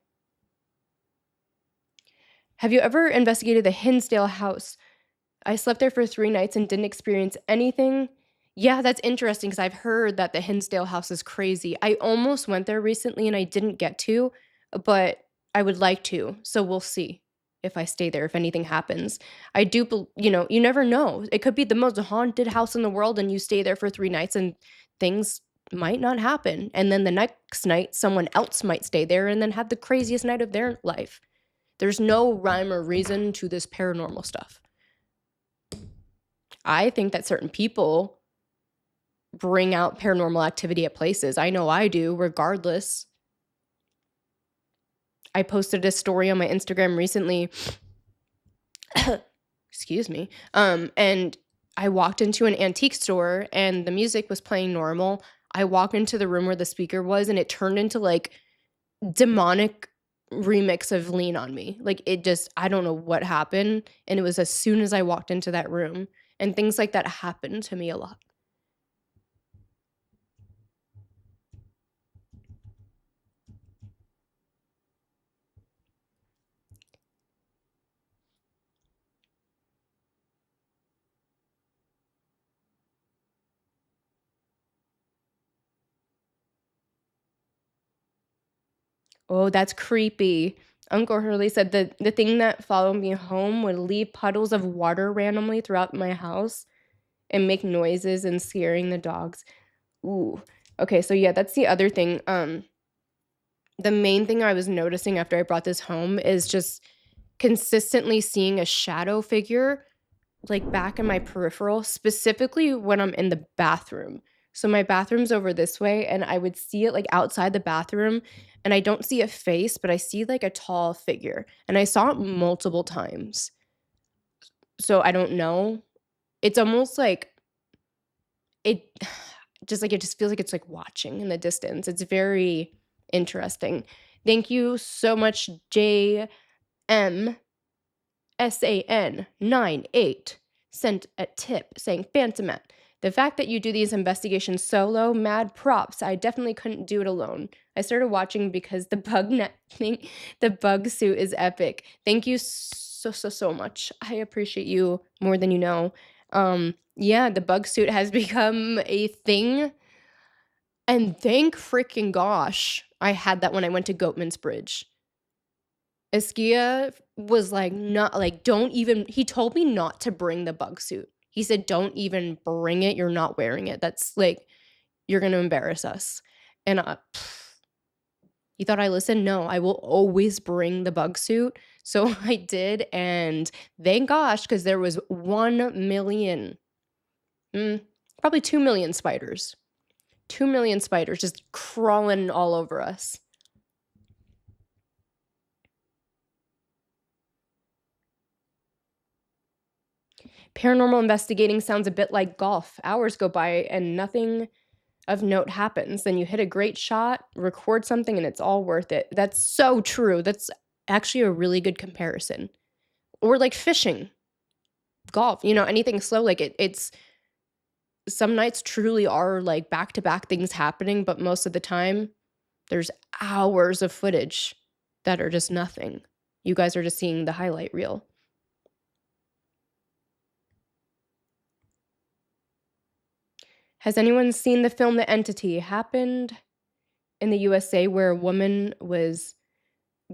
S1: Have you ever investigated the Hinsdale house? I slept there for 3 nights and didn't experience anything. Yeah, that's interesting because I've heard that the Hinsdale house is crazy. I almost went there recently and I didn't get to, but I would like to. So we'll see if I stay there, if anything happens. I do, you never know. It could be the most haunted house in the world and you stay there for 3 nights and things might not happen. And then the next night, someone else might stay there and then have the craziest night of their life. There's no rhyme or reason to this paranormal stuff. I think that certain people bring out paranormal activity at places. I know I do, regardless. I posted a story on my Instagram recently. Excuse me. And I walked into an antique store and the music was playing normal. I walked into the room where the speaker was and it turned into like demonic remix of Lean on Me. Like it just, I don't know what happened. And it was as soon as I walked into that room. And things like that happen to me a lot. Oh, that's creepy. Uncle Hurley said that the thing that followed me home would leave puddles of water randomly throughout my house and make noises and scaring the dogs. Ooh. Okay, so yeah, that's the other thing. The main thing I was noticing after I brought this home is just consistently seeing a shadow figure like back in my peripheral, specifically when I'm in the bathroom. So my bathroom's over this way and I would see it like outside the bathroom and I don't see a face, but I see like a tall figure and I saw it multiple times. So I don't know. It's almost like it it just feels like it's like watching in the distance. It's very interesting. Thank you so much, JMSAN98 sent a tip saying, Phantomat, the fact that you do these investigations solo, mad props. I definitely couldn't do it alone. I started watching because the the bug suit is epic. Thank you so much. I appreciate you more than you know. Yeah, the bug suit has become a thing. And thank freaking gosh, I had that when I went to Goatman's Bridge. Eskia was like, not like, don't even, he told me not to bring the bug suit. He said, don't even bring it. You're not wearing it. That's like, you're going to embarrass us. And you thought I listened? No, I will always bring the bug suit. So I did. And thank gosh, because there was 1 million, probably 2 million spiders. 2 million spiders just crawling all over us. Paranormal investigating sounds a bit like golf. Hours go by and nothing of note happens. Then you hit a great shot, record something, and it's all worth it. That's so true. That's actually a really good comparison. Or like fishing, golf, anything slow. Like it's some nights truly are like back-to-back things happening, but most of the time there's hours of footage that are just nothing. You guys are just seeing the highlight reel. Has anyone seen the film The Entity? Happened in the USA where a woman was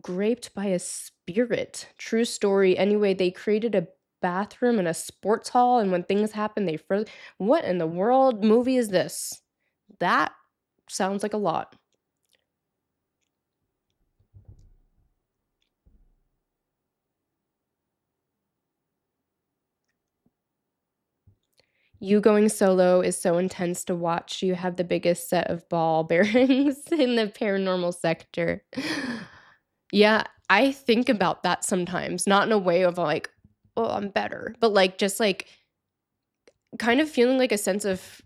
S1: raped by a spirit. True story. Anyway, they created a bathroom in a sports hall, and when things happen, they froze. What in the world movie is this? That sounds like a lot. You going solo is so intense to watch. You have the biggest set of ball bearings in the paranormal sector. Yeah, I think about that sometimes, not in a way of like, oh, I'm better, but like just like kind of feeling like a sense of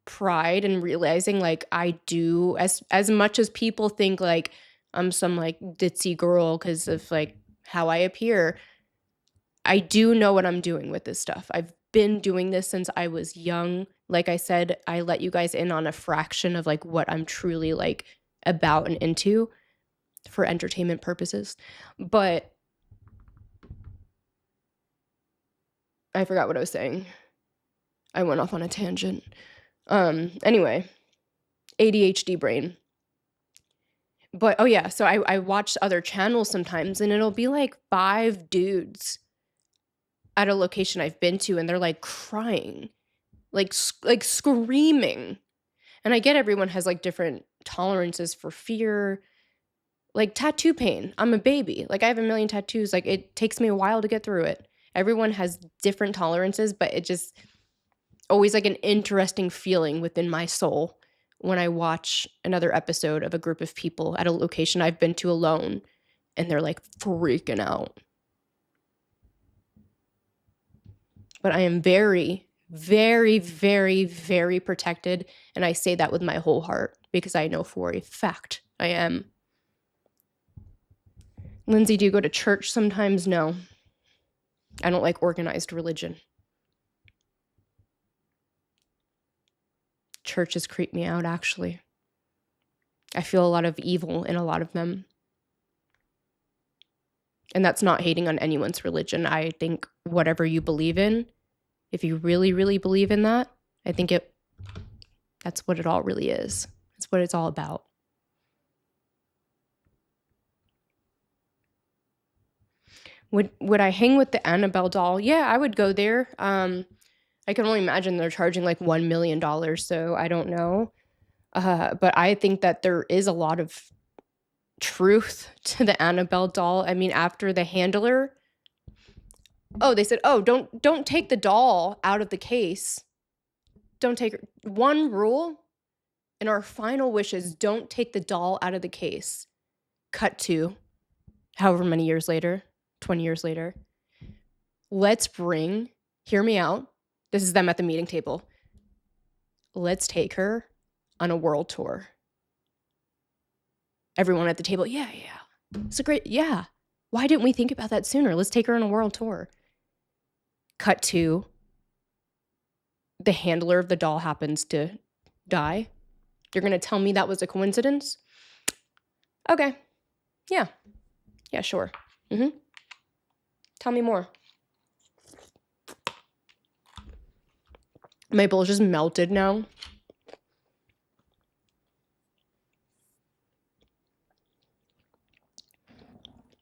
S1: pride and realizing like I do as much as people think like I'm some like ditzy girl because of like how I appear. I do know what I'm doing with this stuff. I've been doing this since I was young. Like I said, I let you guys in on a fraction of like what I'm truly like about and into for entertainment purposes. But I forgot what I was saying. I went off on a tangent. Anyway, ADHD brain. But oh yeah, so I watch other channels sometimes and it'll be like 5 dudes at a location I've been to and they're like crying, like screaming. And I get everyone has like different tolerances for fear, like tattoo pain. I'm a baby. Like I have a million tattoos. Like it takes me a while to get through it. Everyone has different tolerances, but it just always like an interesting feeling within my soul when I watch another episode of a group of people at a location I've been to alone and they're like freaking out. But I am very, very, very, very protected. And I say that with my whole heart because I know for a fact I am. Lindsay, do you go to church sometimes? No. I don't like organized religion. Churches creep me out, actually. I feel a lot of evil in a lot of them. And that's not hating on anyone's religion. I think whatever you believe in, if you really, really believe in that, I think that's what it all really is. That's what it's all about. Would I hang with the Annabelle doll? Yeah, I would go there. I can only imagine they're charging like $1 million, so I don't know. But I think that there is a lot of truth to the Annabelle doll. I mean, after the handler, they said, don't take the doll out of the case. Don't take her. One rule and our final wish is don't take the doll out of the case. Cut to however many years later, 20 years later. Hear me out. This is them at the meeting table. Let's take her on a world tour. Everyone at the table, yeah. It's a great, yeah. Why didn't we think about that sooner? Let's take her on a world tour. Cut to the handler of the doll happens to die. You're going to tell me that was a coincidence? Okay. Yeah, sure. Tell me more. My bowl just melted now.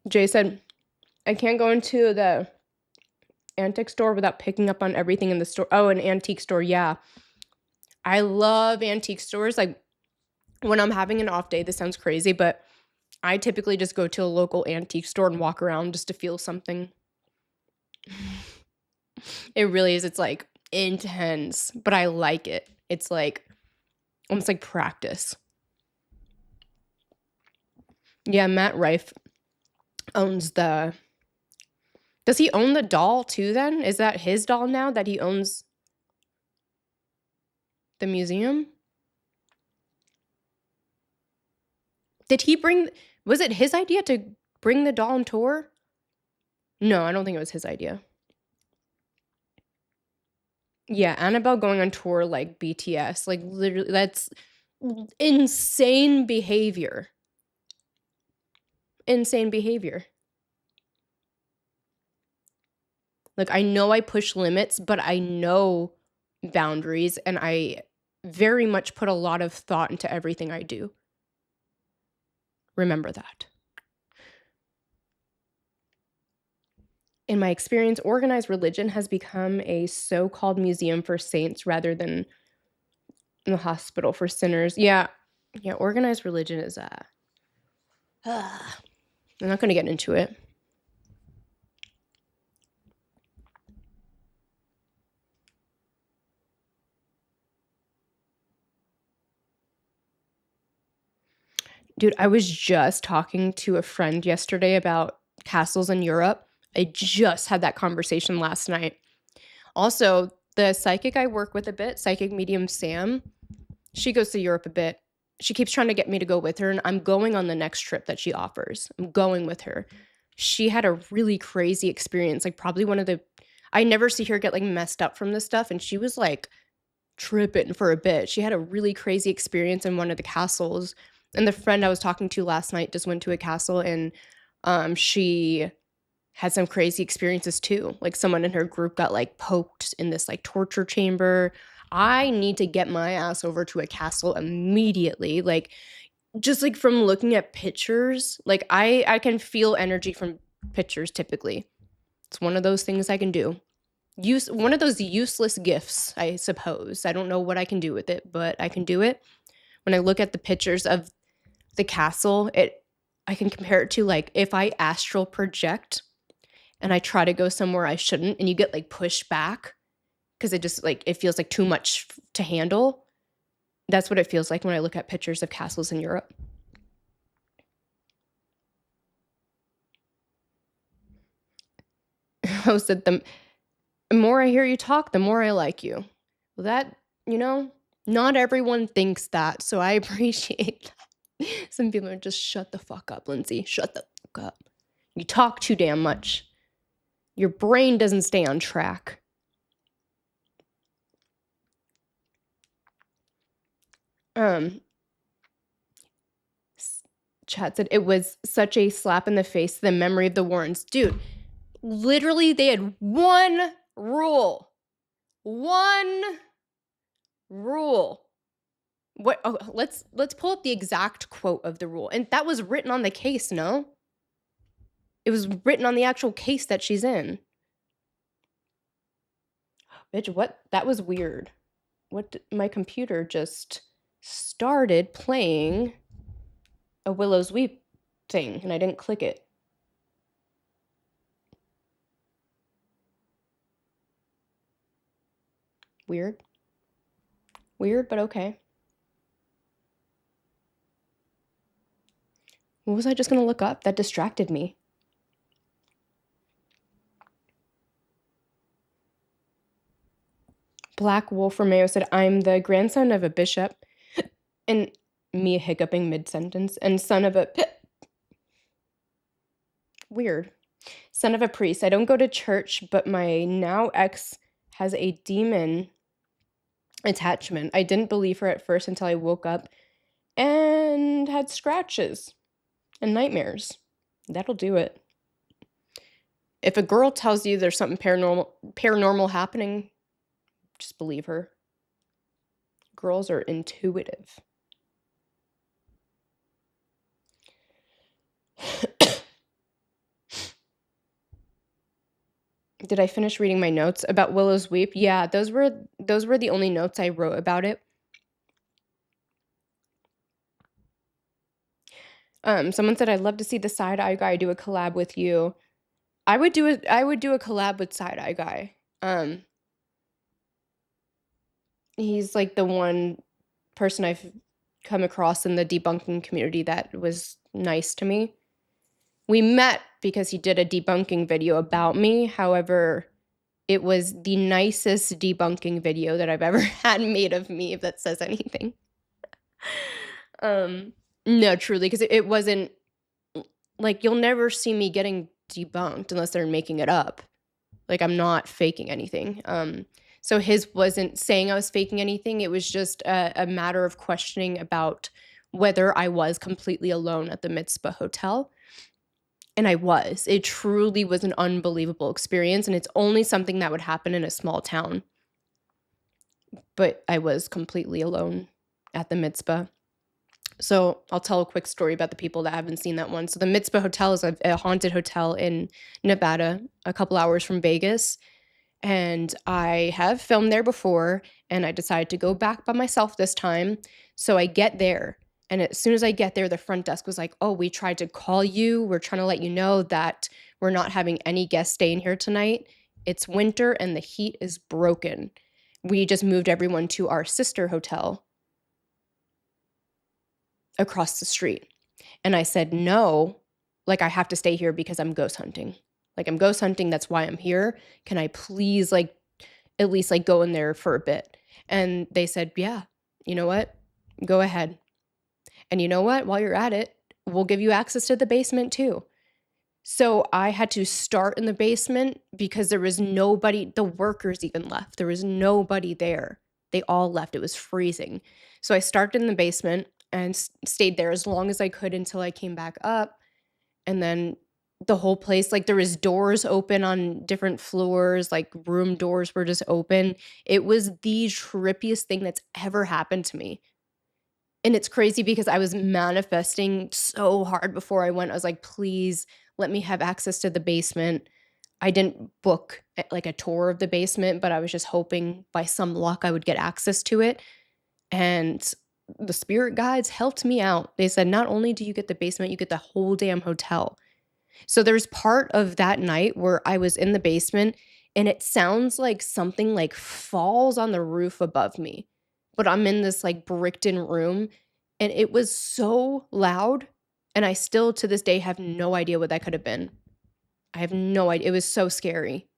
S1: Jay said, I can't go into the antique store without picking up on everything in the store. Oh, an antique store. Yeah. I love antique stores. Like when I'm having an off day, this sounds crazy, but I typically just go to a local antique store and walk around just to feel something. It really is. It's like intense, but I like it. It's like almost like practice. Yeah, Matt Rife owns does he own the doll too then? Is that his doll now that he owns the museum? Was it his idea to bring the doll on tour? No, I don't think it was his idea. Yeah, Annabelle going on tour like BTS, like literally that's insane behavior. Like I know I push limits, but I know boundaries and I very much put a lot of thought into everything I do. Remember that. in my experience, organized religion has become a so-called museum for saints rather than the hospital for sinners. Yeah, organized religion is I'm not going to get into it. Dude, I was just talking to a friend yesterday about castles in Europe. I just had that conversation last night. Also, the psychic I work with a bit, psychic medium Sam, she goes to Europe a bit. She keeps trying to get me to go with her, and I'm going on the next trip that she offers. I'm going with her. She had a really crazy experience, like probably one of the I never see her get like messed up from this stuff, and she was like tripping for a bit. She had a really crazy experience in one of the castles. And the friend I was talking to last night just went to a castle, and she had some crazy experiences too. Like someone in her group got like poked in this like torture chamber. I need to get my ass over to a castle immediately. Like just like from looking at pictures, like I can feel energy from pictures typically. It's one of those things I can do. One of those useless gifts, I suppose. I don't know what I can do with it, but I can do it. When I look at the pictures of the castle, I can compare it to like if I astral project and I try to go somewhere I shouldn't, and you get like pushed back because it just like it feels like too much to handle. That's what it feels like when I look at pictures of castles in Europe. I said the more I hear you talk, the more I like you. Well, that, not everyone thinks that, so I appreciate that. Some people are just shut the fuck up, Lindsay. Shut the fuck up. You talk too damn much. Your brain doesn't stay on track. Chad said it was such a slap in the face to the memory of the Warrens. Dude, literally they had one rule. One rule. What? Oh, let's pull up the exact quote of the rule. And that was written on the case, no? It was written on the actual case that she's in. Bitch, what? That was weird. My computer just started playing a Willow's Weep thing, and I didn't click it. Weird. Weird, but okay. What was I just going to look up? That distracted me. Black Wolf Romeo said, I'm the grandson of a bishop, and me hiccuping mid-sentence, and son of a... Weird. Son of a priest. I don't go to church, but my now ex has a demon attachment. I didn't believe her at first until I woke up and had scratches and nightmares. That'll do it. If a girl tells you there's something paranormal happening, just believe her. Girls are intuitive. Did I finish reading my notes about Willow's Weep? Yeah, those were the only notes I wrote about it. Someone said I'd love to see the Side Eye Guy do a collab with you. I would do a collab with Side Eye Guy. He's like the one person I've come across in the debunking community that was nice to me. We met because he did a debunking video about me. However, it was the nicest debunking video that I've ever had made of me, if that says anything. No, truly, because it wasn't like you'll never see me getting debunked unless they're making it up. Like I'm not faking anything. So his wasn't saying I was faking anything. It was just a matter of questioning about whether I was completely alone at the Mitzvah Hotel. And I was. It truly was an unbelievable experience, and it's only something that would happen in a small town. But I was completely alone at the Mitzvah. So I'll tell a quick story about the people that haven't seen that one. So the Mitzvah Hotel is a haunted hotel in Nevada, a couple hours from Vegas. And I have filmed there before, and I decided to go back by myself this time. So I get there, and as soon as I get there, the front desk was like, "Oh, we tried to call you. We're trying to let you know that we're not having any guests staying here tonight. It's winter and the heat is broken. We just moved everyone to our sister hotel across the street." And I said, "No, like I have to stay here because I'm ghost hunting. Like I'm ghost hunting, that's why I'm here. Can I please like at least like go in there for a bit?" And they said, "Yeah, you know what? Go ahead. And you know what? While you're at it, we'll give you access to the basement too." So I had to start in the basement because there was nobody, the workers even left. There was nobody there. They all left. It was freezing. So I started in the basement and stayed there as long as I could until I came back up. And then the whole place, like there was doors open on different floors, like room doors were just open. It was the trippiest thing that's ever happened to me. And it's crazy because I was manifesting so hard before I went. I was like, please let me have access to the basement. I didn't book like a tour of the basement, but I was just hoping by some luck I would get access to it. And the spirit guides helped me out. They said, not only do you get the basement, you get the whole damn hotel. So there's part of that night where I was in the basement and it sounds like something like falls on the roof above me. But I'm in this like bricked in room and it was so loud. And I still to this day have no idea what that could have been. I have no idea. It was so scary.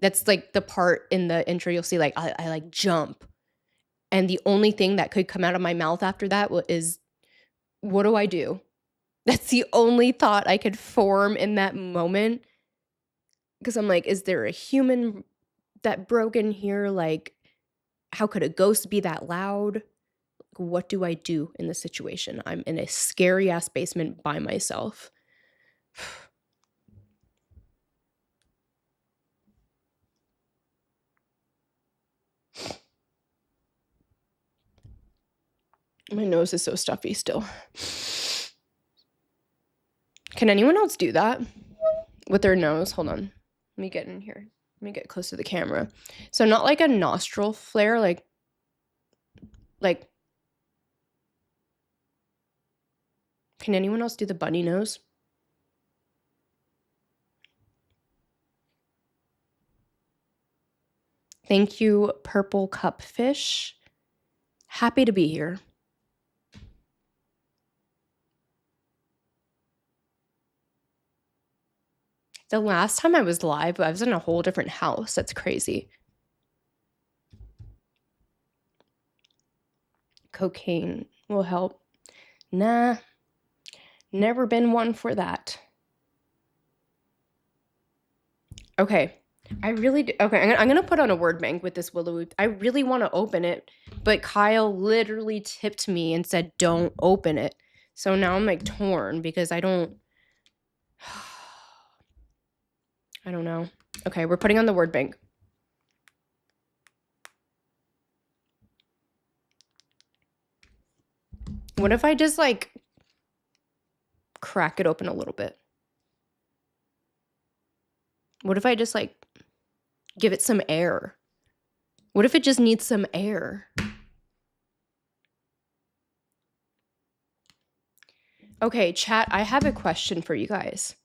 S1: That's like the part in the intro you'll see like I like jump. And the only thing that could come out of my mouth after that is, what do I do? That's the only thought I could form in that moment. Because I'm like, is there a human that broke in here? Like, how could a ghost be that loud? Like, what do I do in this situation? I'm in a scary ass basement by myself. My nose is so stuffy still. Can anyone else do that with their nose? Hold on. Let me get in here. Let me get close to the camera. So not like a nostril flare, like can anyone else do the bunny nose? Thank you, Purple Cup Fish. Happy to be here. The last time I was live, I was in a whole different house. That's crazy. Cocaine will help. Nah, never been one for that. Okay, I really do. Okay, I'm gonna put on a word bank with this willow. I really want to open it, but Kyle literally tipped me and said, don't open it. So now I'm like torn because I don't know. Okay, we're putting on the word bank. What if I just like crack it open a little bit? What if I just like give it some air? What if it just needs some air? Okay, chat, I have a question for you guys.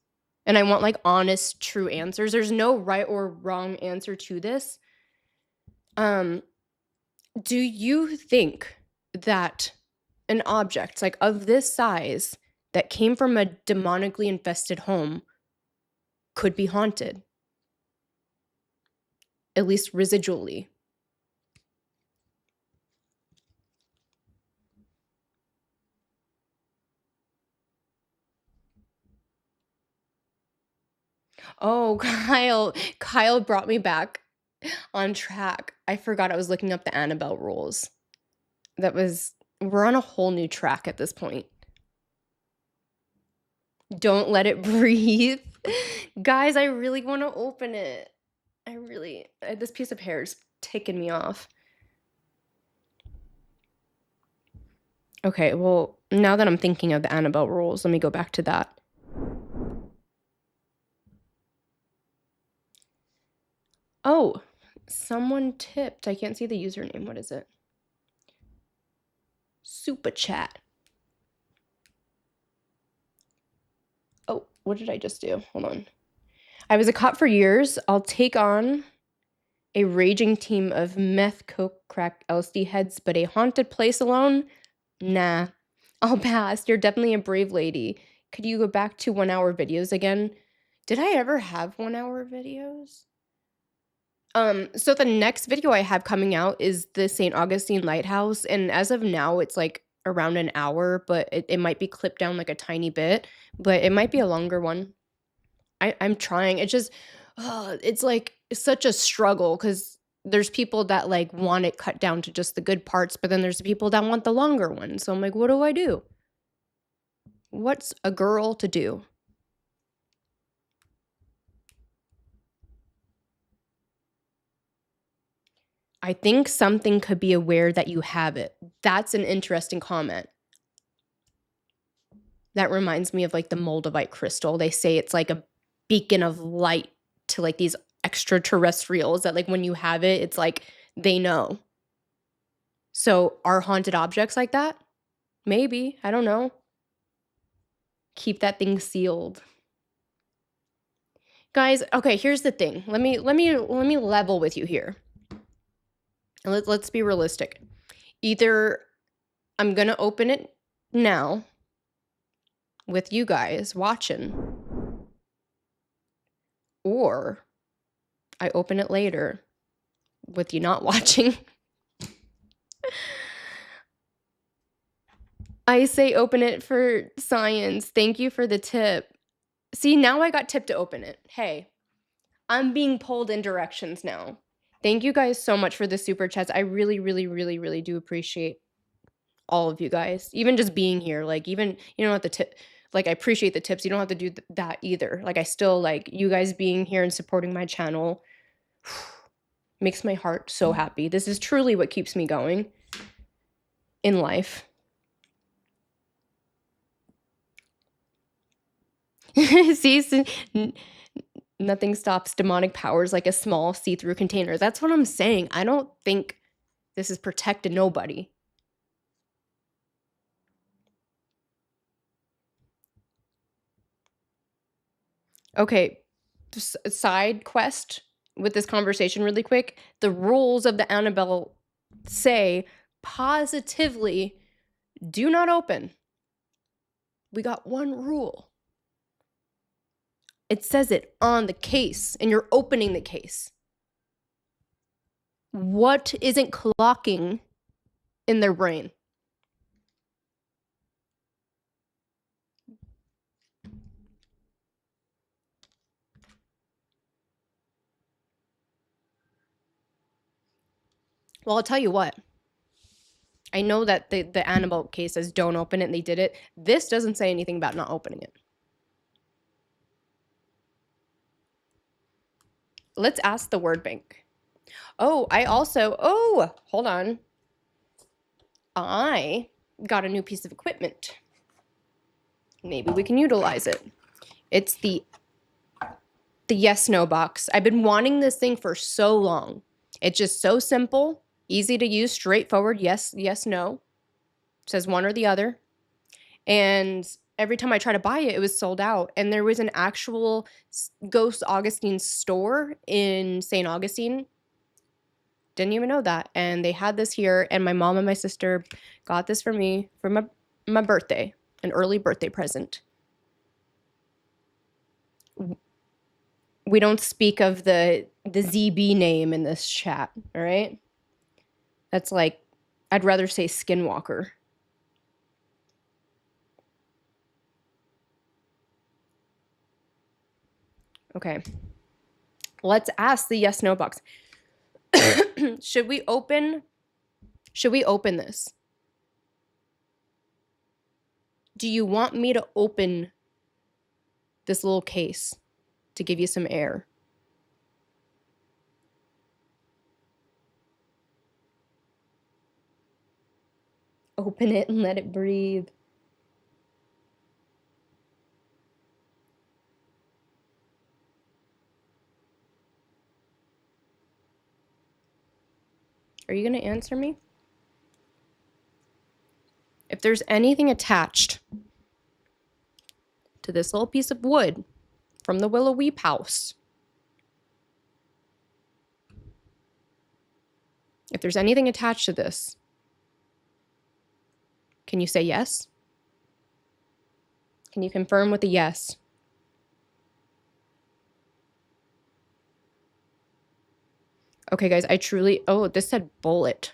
S1: And I want like honest, true answers. There's no right or wrong answer to this. Do you think that an object like of this size that came from a demonically infested home could be haunted? At least residually. Oh, Kyle brought me back on track. I forgot I was looking up the Annabelle rules. We're on a whole new track at this point. Don't let it breathe. Guys, I really want to open it. This piece of hair is ticking me off. Okay, well, now that I'm thinking of the Annabelle rules, let me go back to that. Oh, someone tipped. I can't see the username. What is it? Super chat. Oh, what did I just do? Hold on. I was a cop for years. I'll take on a raging team of meth, coke, crack, LSD heads, but a haunted place alone? Nah. I'll pass. You're definitely a brave lady. Could you go back to 1 hour videos again? Did I ever have 1 hour videos? So the next video I have coming out is the St. Augustine Lighthouse, and as of now, it's like around an hour, but it might be clipped down like a tiny bit, but it might be a longer one. I'm trying. It's just, it's like such a struggle because there's people that like want it cut down to just the good parts, but then there's the people that want the longer one. So I'm like, what do I do? What's a girl to do? I think something could be aware that you have it. That's an interesting comment. That reminds me of like the Moldavite crystal. They say it's like a beacon of light to like these extraterrestrials that like when you have it, it's like they know. So are haunted objects like that? Maybe. I don't know. Keep that thing sealed. Guys, okay, here's the thing. Let me level with you here. Let's be realistic. Either I'm going to open it now with you guys watching, or I open it later with you not watching. I say open it for science. Thank you for the tip. See, now I got tipped to open it. Hey, I'm being pulled in directions now. Thank you guys so much for the super chats. I really, really, really, really do appreciate all of you guys. Even just being here, like even you don't have to tip. Like I appreciate the tips. You don't have to do that either. Like I still like you guys being here and supporting my channel. Makes my heart so happy. This is truly what keeps me going in life. See, nothing stops demonic powers like a small see-through container. That's what I'm saying. I don't think this is protecting nobody. Okay, side quest with this conversation really quick. The rules of the Annabelle say positively do not open. We got one rule. It says it on the case, and you're opening the case. What isn't clocking in their brain? Well, I'll tell you what. I know that the Annabelle case says don't open it, and they did it. This doesn't say anything about not opening it. Let's ask the word bank. Oh, hold on. I got a new piece of equipment. Maybe we can utilize it. It's the yes no box. I've been wanting this thing for so long. It's just so simple, easy to use, straightforward. Yes, no. It says one or the other. And every time I try to buy it, it was sold out. And there was an actual Ghost Augustine store in St. Augustine. Didn't even know that. And they had this here, and my mom and my sister got this for me for my birthday, an early birthday present. We don't speak of the ZB name in this chat, all right? That's like, I'd rather say Skinwalker. Okay. Let's ask the yes no box. Should we open this? Do you want me to open this little case to give you some air? Open it and let it breathe. Are you going to answer me? If there's anything attached to this little piece of wood from the Willow Weep house, if there's anything attached to this, can you say yes? Can you confirm with a yes? Okay, guys, I truly... Oh, this said bullet.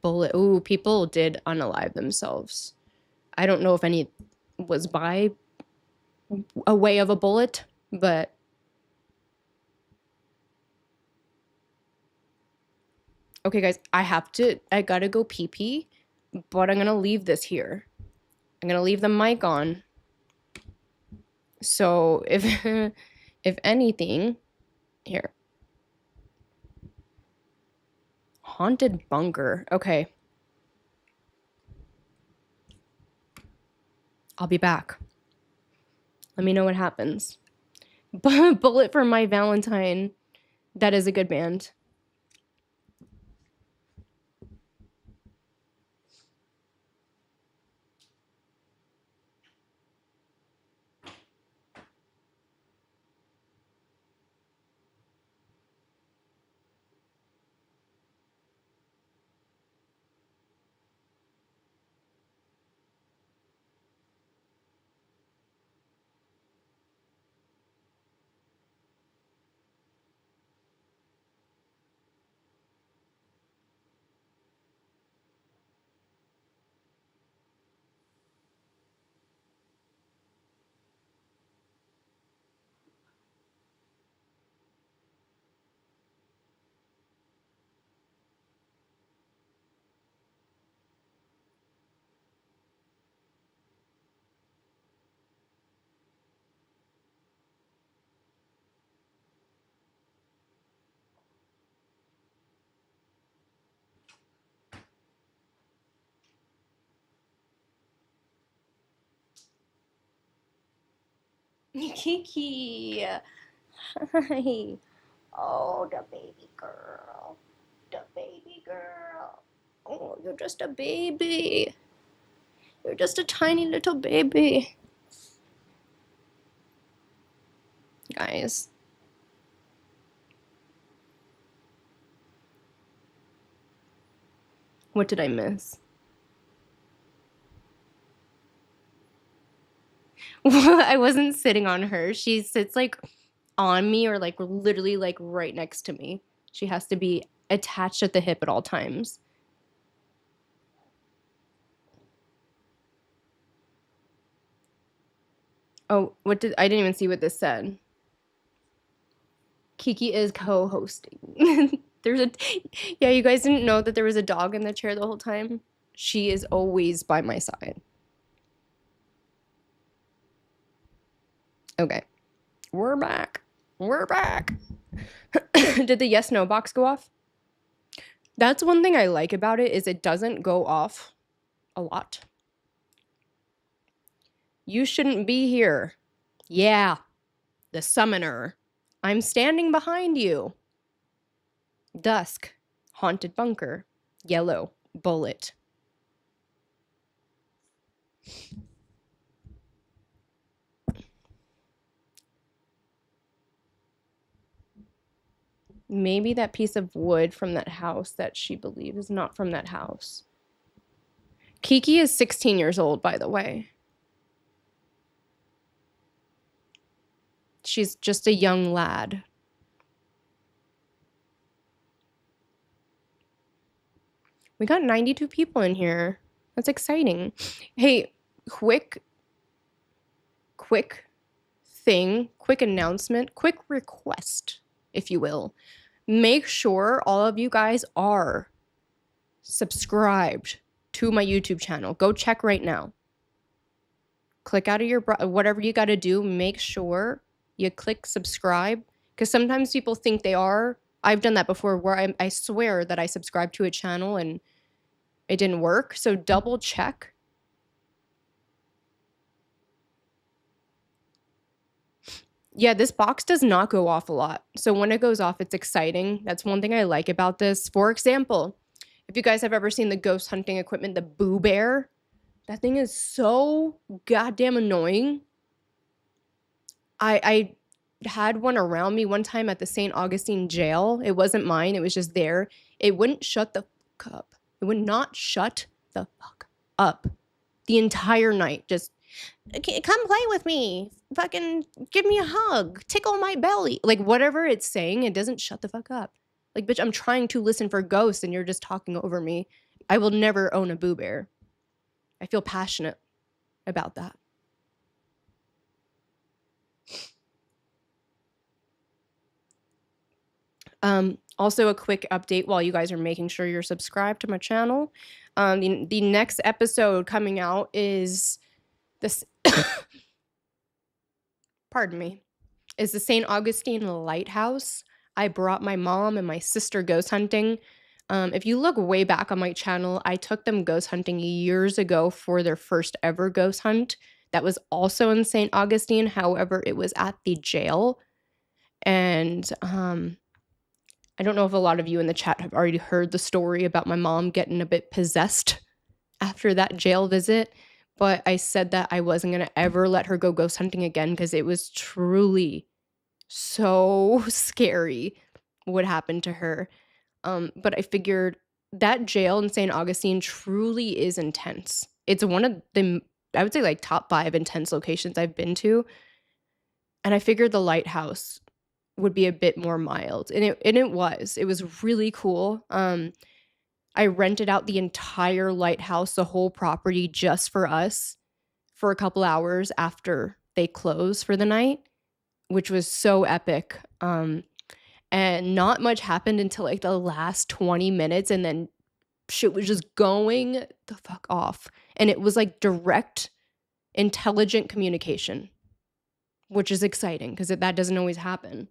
S1: Bullet. Ooh, people did unalive themselves. I don't know if any was by a way of a bullet, but... Okay, guys, I gotta go pee-pee, but I'm gonna leave this here. I'm gonna leave the mic on. So if if anything, here. Haunted bunker. Okay. I'll be back. Let me know what happens. Bullet for My Valentine. That is a good band. Kiki. Hi. Oh, the baby girl. The baby girl. Oh, you're just a baby. You're just a tiny little baby. Guys. What did I miss? I wasn't sitting on her. She sits like on me or like literally like right next to me. She has to be attached at the hip at all times. Oh, I didn't even see what this said. Kiki is co-hosting. Yeah, you guys didn't know that there was a dog in the chair the whole time? She is always by my side. Okay. We're back. We're back. Did the yes no box go off? That's one thing I like about it is it doesn't go off a lot. You shouldn't be here. Yeah. The summoner. I'm standing behind you. Dusk. Haunted bunker. Yellow. Bullet. Maybe that piece of wood from that house that she believes is not from that house. Kiki is 16 years old, by the way. She's just a young lad. We got 92 people in here. That's exciting. Hey, quick thing, quick announcement, quick request, if you will. Make sure all of you guys are subscribed to my YouTube channel. Go check right now. Click out of your, whatever you got to do, make sure you click subscribe, because sometimes people think they are I've done that before where I swear that I subscribed to a channel and it didn't work. So double check. Yeah, this box does not go off a lot. So when it goes off, it's exciting. That's one thing I like about this. For example, if you guys have ever seen the ghost hunting equipment, the Boo Bear, that thing is so goddamn annoying. I had one around me one time at the St. Augustine jail. It wasn't mine. It was just there. It wouldn't shut the fuck up. It would not shut the fuck up the entire night. Just come play with me. Fucking give me a hug. Tickle my belly. Like whatever it's saying, it doesn't shut the fuck up. Like, bitch, I'm trying to listen for ghosts and you're just talking over me. I will never own a Boo Bear. I feel passionate about that. Also a quick update while you guys are making sure you're subscribed to my channel. The next episode coming out is this, pardon me, is the St. Augustine Lighthouse. I brought my mom and my sister ghost hunting. If you look way back on my channel, I took them ghost hunting years ago for their first ever ghost hunt. That was also in St. Augustine. However, it was at the jail. And I don't know if a lot of you in the chat have already heard the story about my mom getting a bit possessed after that jail visit, but I said that I wasn't going to ever let her go ghost hunting again because it was truly so scary what happened to her. But I figured that jail in St. Augustine truly is intense. It's one of the, I would say, like top 5 intense locations I've been to. And I figured the lighthouse would be a bit more mild, and it was really cool. I rented out the entire lighthouse, the whole property, just for us for a couple hours after they closed for the night, which was so epic. And not much happened until like the last 20 minutes, and then shit was just going the fuck off, and it was like direct intelligent communication, which is exciting because that doesn't always happen.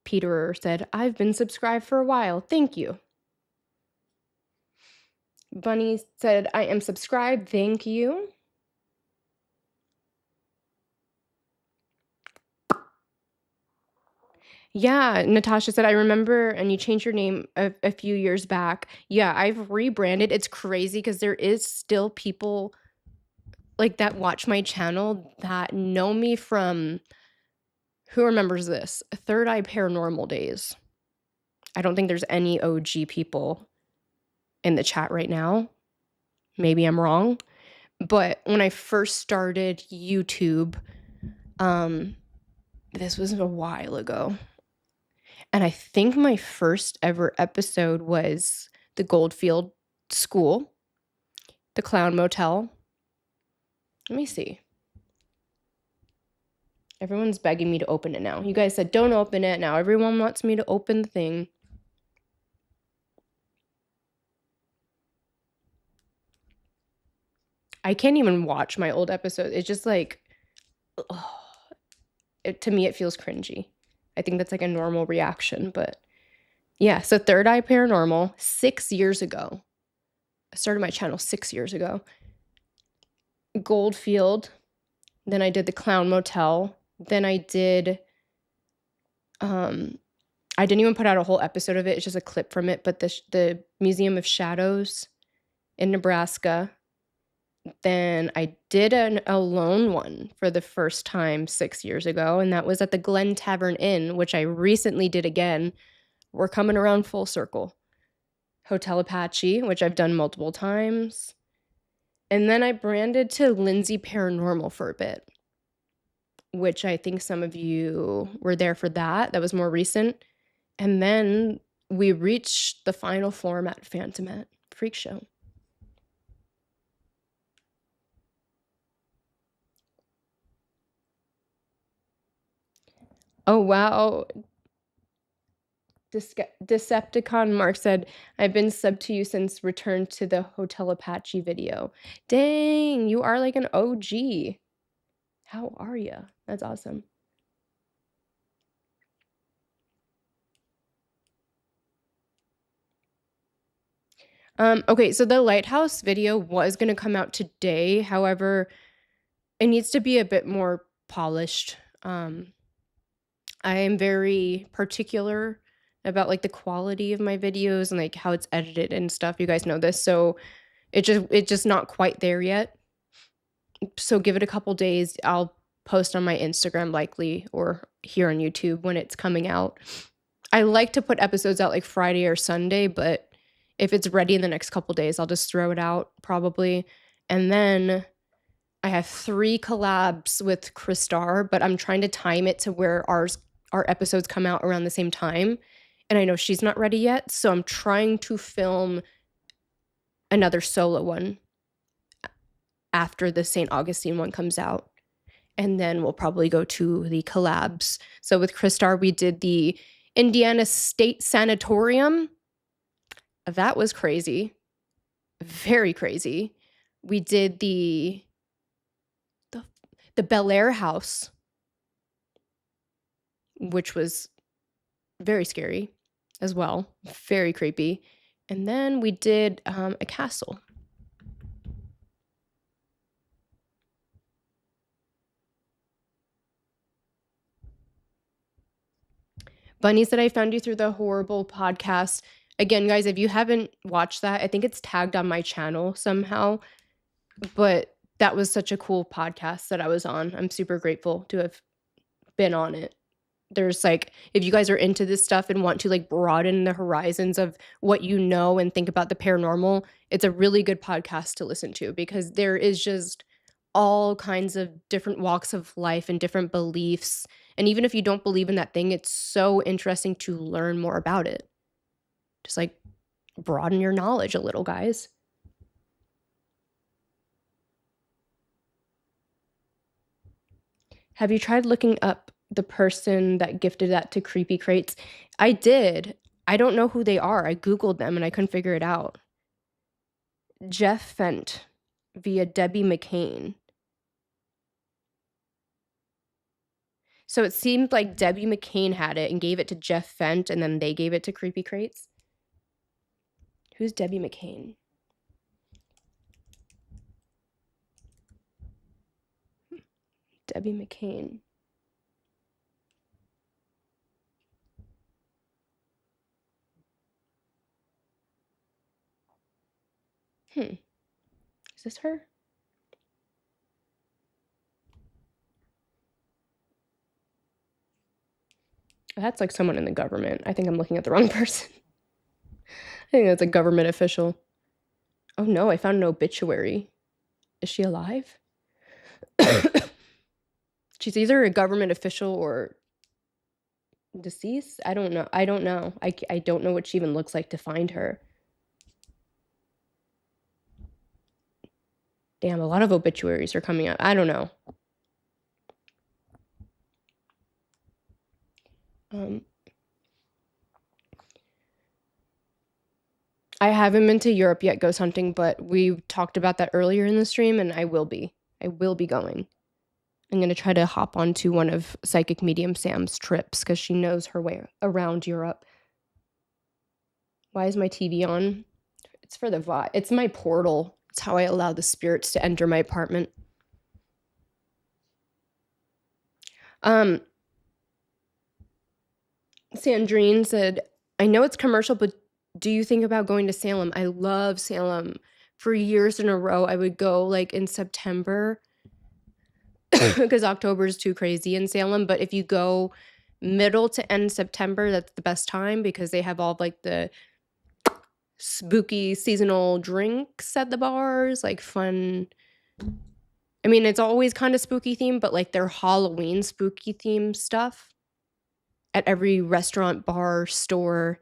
S1: Peter said, I've been subscribed for a while. Thank you. Bunny said, I am subscribed. Thank you. Yeah, Natasha said, I remember, and you changed your name a few years back. Yeah, I've rebranded. It's crazy because there is still people like that watch my channel that know me from, who remembers this? Third Eye Paranormal days. I don't think there's any OG people in the chat right now. Maybe I'm wrong. But when I first started YouTube, this was a while ago. And I think my first ever episode was the Goldfield School, the Clown Motel. Let me see. Everyone's begging me to open it now. You guys said, don't open it now. Everyone wants me to open the thing. I can't even watch my old episodes. It's just like, to me, it feels cringy. I think that's like a normal reaction, but yeah. So Third Eye Paranormal, 6 years ago. I started my channel 6 years ago. Goldfield. Then I did the Clown Motel. Then I did, I didn't even put out a whole episode of it. It's just a clip from it. But the Museum of Shadows in Nebraska. Then I did an alone one for the first time 6 years ago, and that was at the Glen Tavern Inn, which I recently did again. We're coming around full circle. Hotel Apache, which I've done multiple times. And then I branded to Lindsay Paranormal for a bit, which I think some of you were there for that. That was more recent. And then we reached the final format, Phantomet Freak Show. Oh, wow. Decepticon Mark said, I've been sub to you since Return to the Hotel Apache video. Dang, you are like an OG. How are you? That's awesome. Okay, so the lighthouse video was gonna come out today. However, it needs to be a bit more polished. I am very particular about like the quality of my videos and like how it's edited and stuff. You guys know this, so it's just not quite there yet. So give it a couple days. I'll post on my Instagram likely or here on YouTube when it's coming out. I like to put episodes out like Friday or Sunday, but if it's ready in the next couple days, I'll just throw it out probably. And then I have 3 collabs with Kristar, but I'm trying to time it to where our episodes come out around the same time. And I know she's not ready yet, so I'm trying to film another solo one after the St. Augustine one comes out. And then we'll probably go to the collabs. So with Kristar, we did the Indiana State Sanatorium. That was crazy. Very crazy. We did the Bel Air house, which was very scary as well. Very creepy. And then we did a castle. Bunny said, I found you through the Horrible podcast. Again, guys, if you haven't watched that, I think it's tagged on my channel somehow. But that was such a cool podcast that I was on. I'm super grateful to have been on it. There's like, if you guys are into this stuff and want to like broaden the horizons of what you know and think about the paranormal, it's a really good podcast to listen to because there is just all kinds of different walks of life and different beliefs. And even if you don't believe in that thing, it's so interesting to learn more about it. Just like broaden your knowledge a little, guys. Have you tried looking up the person that gifted that to Creepy Crates? I did. I don't know who they are. I Googled them and I couldn't figure it out. Jeff Fent via Debbie McCain. So it seemed like Debbie McCain had it and gave it to Jeff Fent, and then they gave it to Creepy Crates. Who's Debbie McCain? Debbie McCain. Is this her? That's like someone in the government. I think I'm looking at the wrong person. I think that's a government official. Oh no, I found an obituary. Is she alive? She's either a government official or deceased. I don't know. I don't know what she even looks like to find her. Damn, a lot of obituaries are coming out. I don't know. I haven't been to Europe yet ghost hunting, but we talked about that earlier in the stream, and I will be going. I'm going to try to hop onto one of Psychic Medium Sam's trips because she knows her way around Europe. Why is my TV on? It's for the vibe. It's my portal. It's how I allow the spirits to enter my apartment. Sandrine said, I know it's commercial, but do you think about going to Salem? I love Salem. For years in a row, I would go like in September because October is too crazy in Salem. But if you go middle to end September, that's the best time because they have all like the spooky seasonal drinks at the bars, like fun. I mean, it's always kind of spooky themed, but like their Halloween spooky theme stuff at every restaurant, bar, store.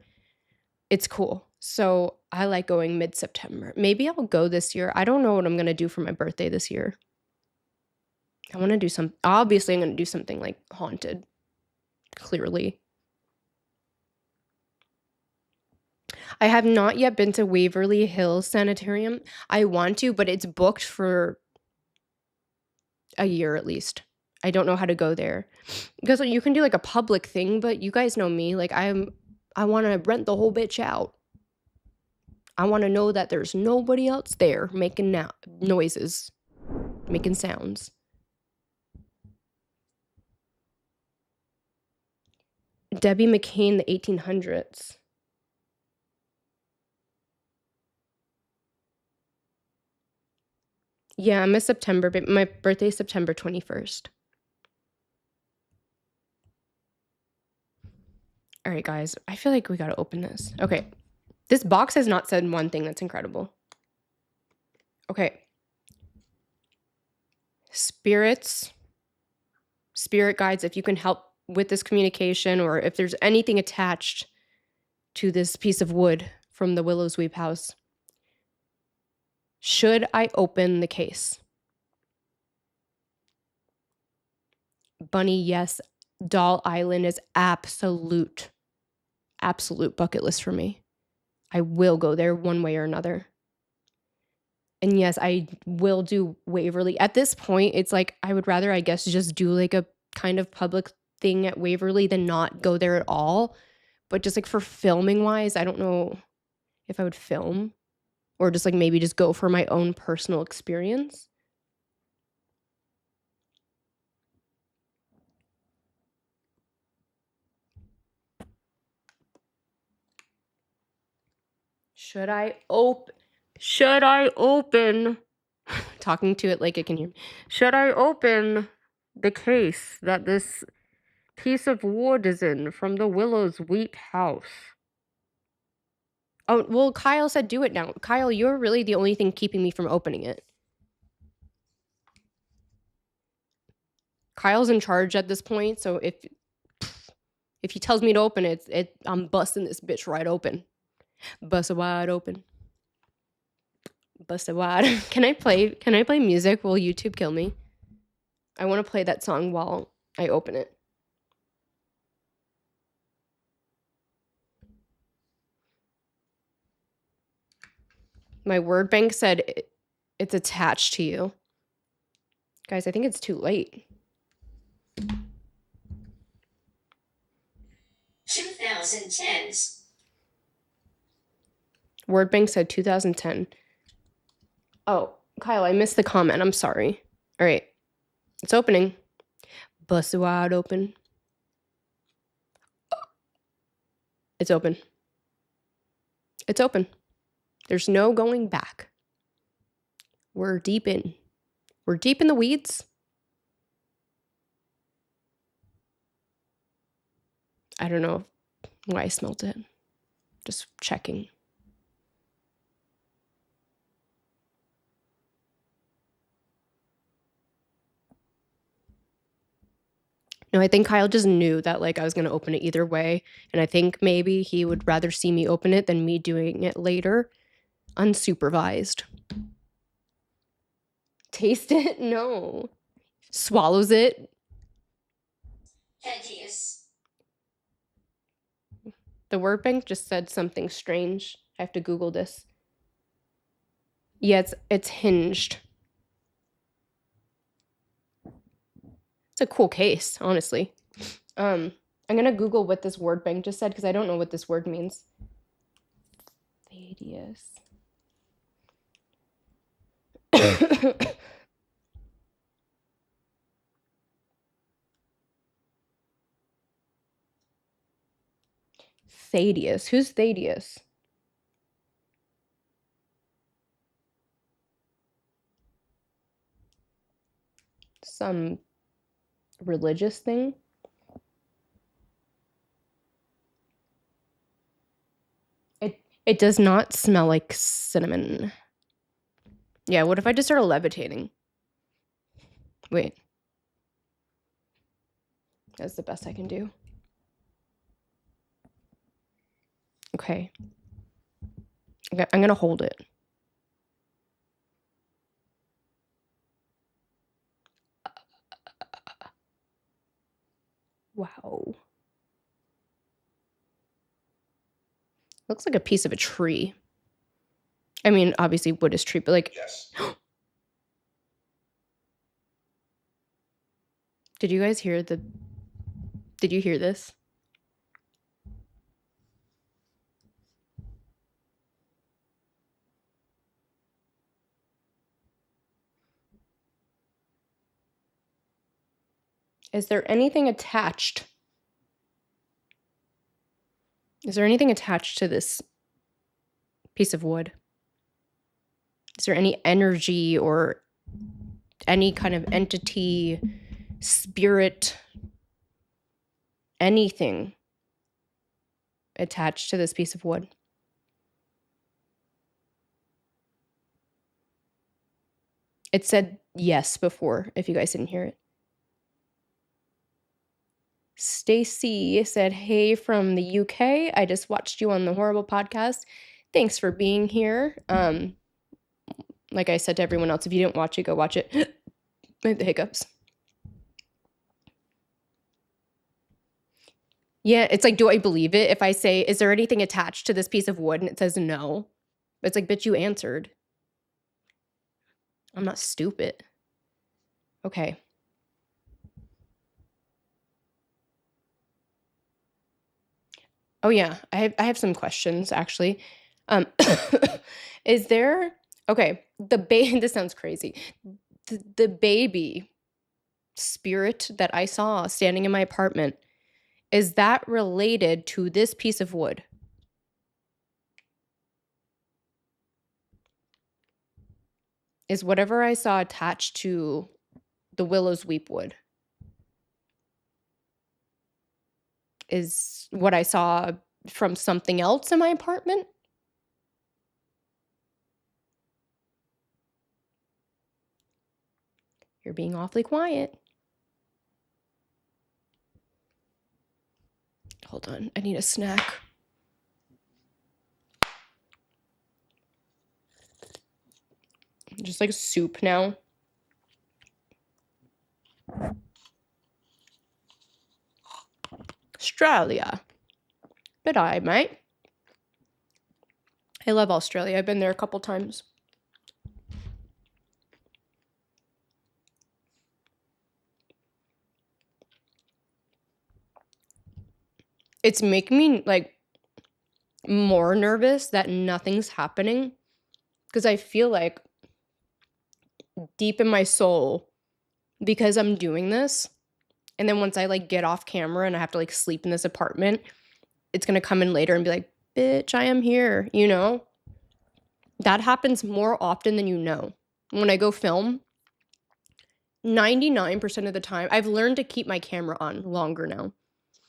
S1: It's cool. So I like going mid-September. Maybe I'll go this year. I don't know what I'm going to do for my birthday this year. I want to do obviously I'm going to do something like haunted. Clearly. I have not yet been to Waverly Hills Sanitarium. I want to, but it's booked for a year at least. I don't know how to go there. Because you can do like a public thing, but you guys know me. Like I want to rent the whole bitch out. I want to know that there's nobody else there making noises, making sounds. Debbie McCain, the 1800s. Yeah, I'm a September, but my birthday's September 21st. All right, guys, I feel like we got to open this. Okay. This box has not said one thing that's incredible. Okay. Spirits, spirit guides, if you can help with this communication or if there's anything attached to this piece of wood from the Willows Weep house, should I open the case? Bunny, yes. Doll Island is absolute bucket list for me. I will go there one way or another. And yes, I will do Waverly. At this point, it's like I would rather, I guess, just do like a kind of public thing at Waverly than not go there at all. But just like for filming wise, I don't know if I would film or just like maybe just go for my own personal experience. Should I open? Talking to it like it can hear me. Should I open the case that this piece of wood is in from the Willows Weep house? Oh, well, Kyle said do it now. Kyle, you're really the only thing keeping me from opening it. Kyle's in charge at this point, so if he tells me to open it, I'm busting this bitch right open. Bust it wide open. Bust it wide. Can I play music? Will YouTube kill me? I want to play that song while I open it. My word bank said it's attached to you. Guys, I think it's too late.
S2: 2010s.
S1: Word bank said 2010. Oh, Kyle, I missed the comment. I'm sorry. All right. It's opening. Bust it wide open. It's open. It's open. There's no going back. We're deep in the weeds. I don't know why I smelled it. Just checking. No, I think Kyle just knew that like I was going to open it either way. And I think maybe he would rather see me open it than me doing it later, unsupervised. Taste it? No. Swallows it?
S2: Pentious.
S1: The word bank just said something strange. I have to Google this. Yeah, it's hinged. It's a cool case, honestly. I'm gonna Google what this word bank just said because I don't know what this word means. Thaddeus. Thaddeus. Who's Thaddeus? Some religious thing? It does not smell like cinnamon. Yeah, what if I just started levitating? Wait. That's the best I can do. Okay. I'm gonna hold it. Wow. Looks like a piece of a tree. I mean, obviously wood is tree, but like...
S3: Yes.
S1: Did you guys hear the... Did you hear this? Is there anything attached? Is there anything attached to this piece of wood? Is there any energy or any kind of entity, spirit, anything attached to this piece of wood? It said yes before, if you guys didn't hear it. Stacy said, hey, from the UK. I just watched you on the Horrible podcast. Thanks for being here. Like I said to everyone else, if you didn't watch it, go watch it. I have the hiccups. Yeah, it's like, do I believe it? If I say, is there anything attached to this piece of wood? And it says no. It's like, bitch, you answered. I'm not stupid. Okay. Oh yeah, I have some questions actually. Is there... Okay, this sounds crazy. The baby spirit that I saw standing in my apartment, is that related to this piece of wood? Is whatever I saw attached to the Willow's Weep wood? Is what I saw from something else in my apartment? You're being awfully quiet. Hold on, I need a snack. Just like soup now. Australia. Good eye, mate. I love Australia. I've been there a couple times. It's making me like more nervous that nothing's happening, because I feel like deep in my soul, because I'm doing this, and then once I like get off camera and I have to like sleep in this apartment, it's gonna come in later and be like, bitch, I am here, you know? That happens more often than you know. When I go film, 99% of the time, I've learned to keep my camera on longer now.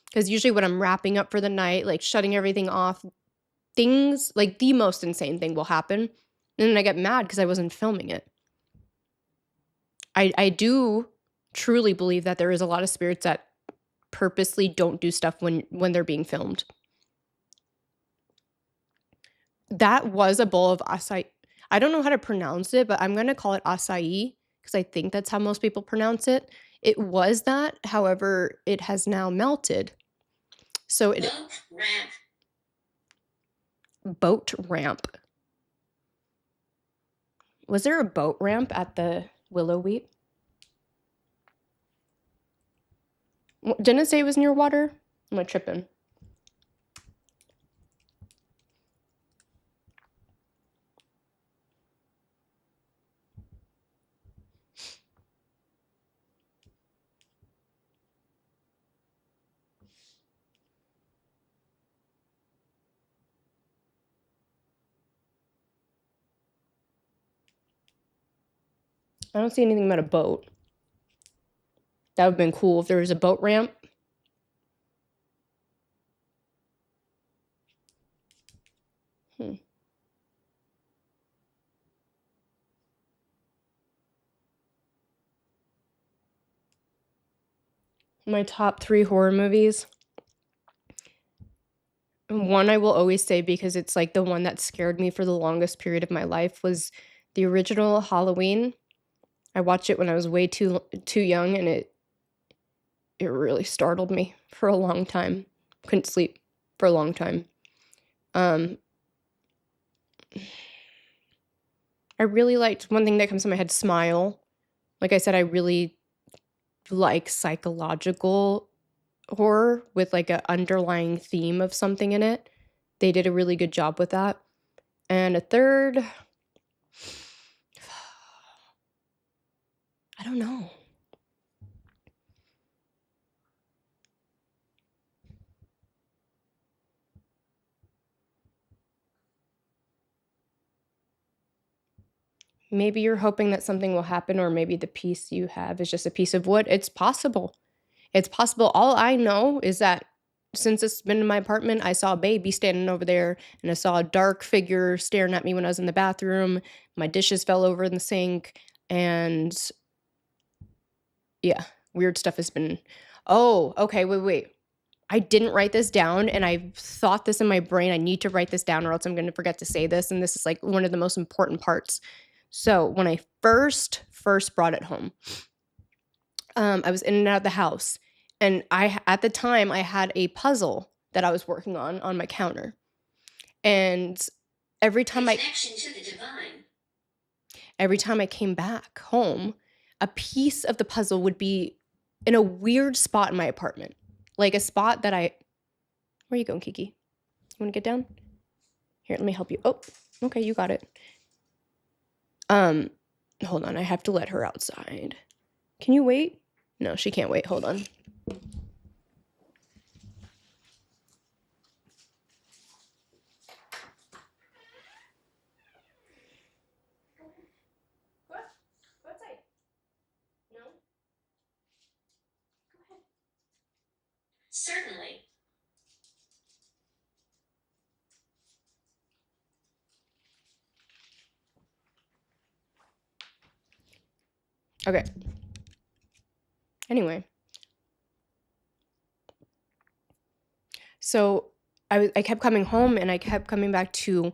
S1: Because usually when I'm wrapping up for the night, like shutting everything off, things like the most insane thing will happen. And then I get mad because I wasn't filming it. I do truly believe that there is a lot of spirits that purposely don't do stuff when they're being filmed. That was a bowl of acai. I don't know how to pronounce it, but I'm going to call it acai because I think that's how most people pronounce it. It was that. However, it has now melted. So it... Boat ramp. Was there a boat ramp at the Willow Weep? Didn't it say it was near water? Am I tripping? I don't see anything about a boat. That would have been cool if there was a boat ramp. My top 3 horror movies. One I will always say, because it's like the one that scared me for the longest period of my life, was the original Halloween. I watched it when I was way too young, and it really startled me for a long time. Couldn't sleep for a long time. I really liked, one thing that comes to my head, Smile. Like I said, I really like psychological horror with like an underlying theme of something in it. They did a really good job with that. And a third, I don't know. Maybe you're hoping that something will happen, or maybe the piece you have is just a piece of wood. It's possible. It's possible. All I know is that since it's been in my apartment, I saw a baby standing over there, and I saw a dark figure staring at me when I was in the bathroom. My dishes fell over in the sink, and yeah, weird stuff has been. Oh, okay, wait. I didn't write this down, and I thought this in my brain. I need to write this down, or else I'm going to forget to say this, and this is like one of the most important parts. So when I first brought it home, I was in and out of the house, and at the time I had a puzzle that I was working on my counter, and every time I came back home, a piece of the puzzle would be in a weird spot in my apartment, like a spot that where are you going, Kiki? You want to get down? Here, let me help you. Oh, okay, you got it. Hold on, I have to let her outside. Can you wait? No, she can't wait. Hold on. What? Go outside. No? Go ahead. Certainly. Okay. Anyway. So I kept coming home, and I kept coming back to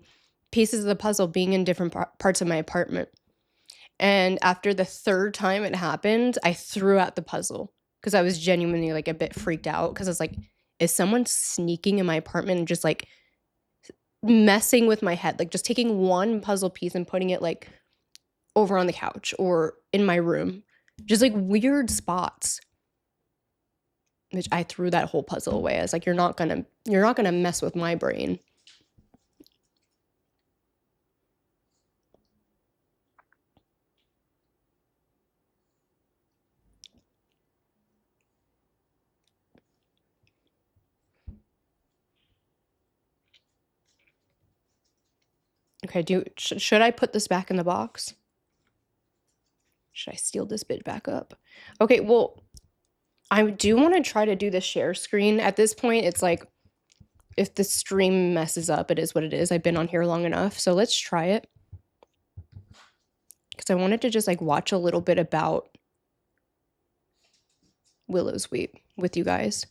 S1: pieces of the puzzle being in different parts of my apartment. And after the third time it happened, I threw out the puzzle because I was genuinely like a bit freaked out, because I was like, is someone sneaking in my apartment and just like messing with my head, like just taking one puzzle piece and putting it like over on the couch or in my room, just like weird spots. Which I threw that whole puzzle away. I was like, you're not gonna mess with my brain. Okay, should I put this back in the box? Should I steal this bit back up? Okay, well, I do want to try to do the share screen. At this point, it's like, if the stream messes up, it is what it is. I've been on here long enough, so let's try it. Because I wanted to just like watch a little bit about Willow's Weep with you guys.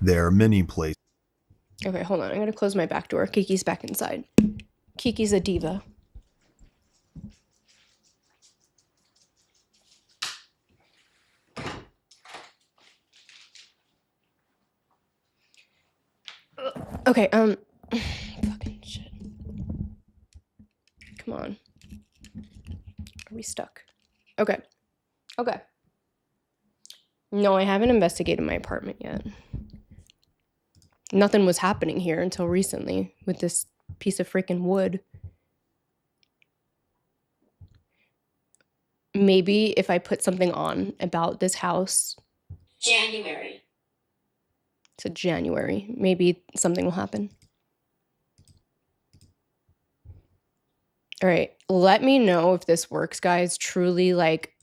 S3: There are many places.
S1: Okay, hold on. I'm going to close my back door. Kiki's back inside. Kiki's a diva. Okay, fucking shit. Come on. Are we stuck? Okay. No, I haven't investigated my apartment yet. Nothing was happening here until recently with this piece of freaking wood. Maybe if I put something on about this house. January. So January. Maybe something will happen. All right. Let me know if this works, guys. Truly, like,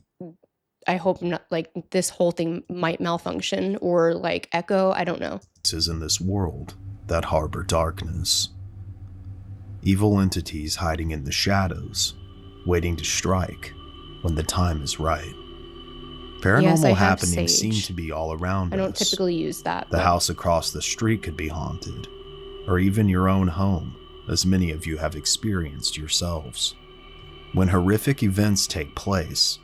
S1: I hope not, like, this whole thing might malfunction or, like, echo. I don't know.
S3: Is in this world that harbor darkness. Evil entities hiding in the shadows, waiting to strike when the time is right. Paranormal
S1: I have
S3: happenings seem
S1: sage.
S3: to be all around us.
S1: I don't typically use that.
S3: The house across the street could be haunted, or even your own home, as many of you have experienced yourselves. When horrific events take place,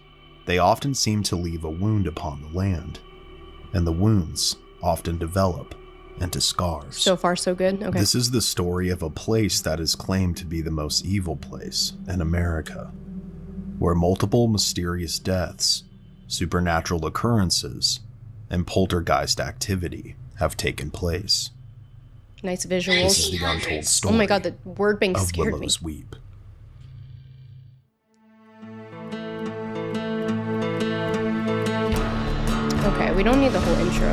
S3: they often seem to leave a wound upon the land, and the wounds often develop into scars.
S1: So far, so good. Okay.
S3: This is the story of a place that is claimed to be the most evil place in America, where multiple mysterious deaths, supernatural occurrences, and poltergeist activity have taken place.
S1: Nice visuals.
S3: This is the untold story.
S1: Oh my god, the word bank
S3: of
S1: scared
S3: Willow's
S1: me.
S3: Weep.
S1: Okay, we don't need the whole intro.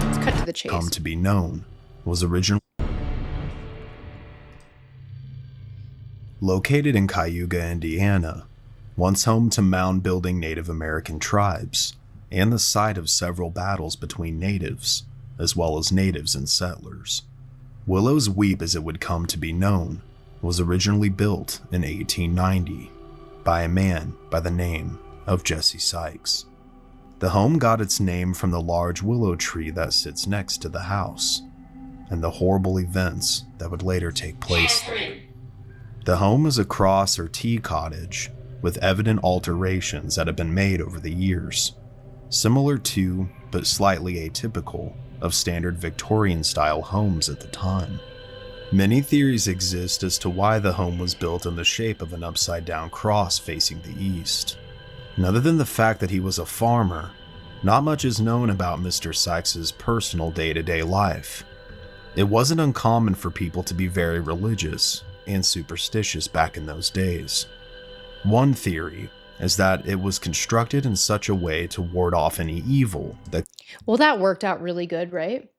S1: Let's cut to the chase.
S3: Come to be known was originally located in Cayuga, Indiana, once home to mound-building Native American tribes, and the site of several battles between natives, as well as natives and settlers. Willow's Weep, as it would come to be known, was originally built in 1890 by a man by the name of Jesse Sykes. The home got its name from the large willow tree that sits next to the house, and the horrible events that would later take place there. The home is a cross or T cottage with evident alterations that have been made over the years, similar to, but slightly atypical, of standard Victorian-style homes at the time. Many theories exist as to why the home was built in the shape of an upside-down cross facing the east. And other than the fact that he was a farmer, not much is known about Mr. Sykes' personal day-to-day life. It wasn't uncommon for people to be very religious and superstitious back in those days. One theory is that it was constructed in such a way to ward off any evil that...
S1: Well, that worked out really good, right?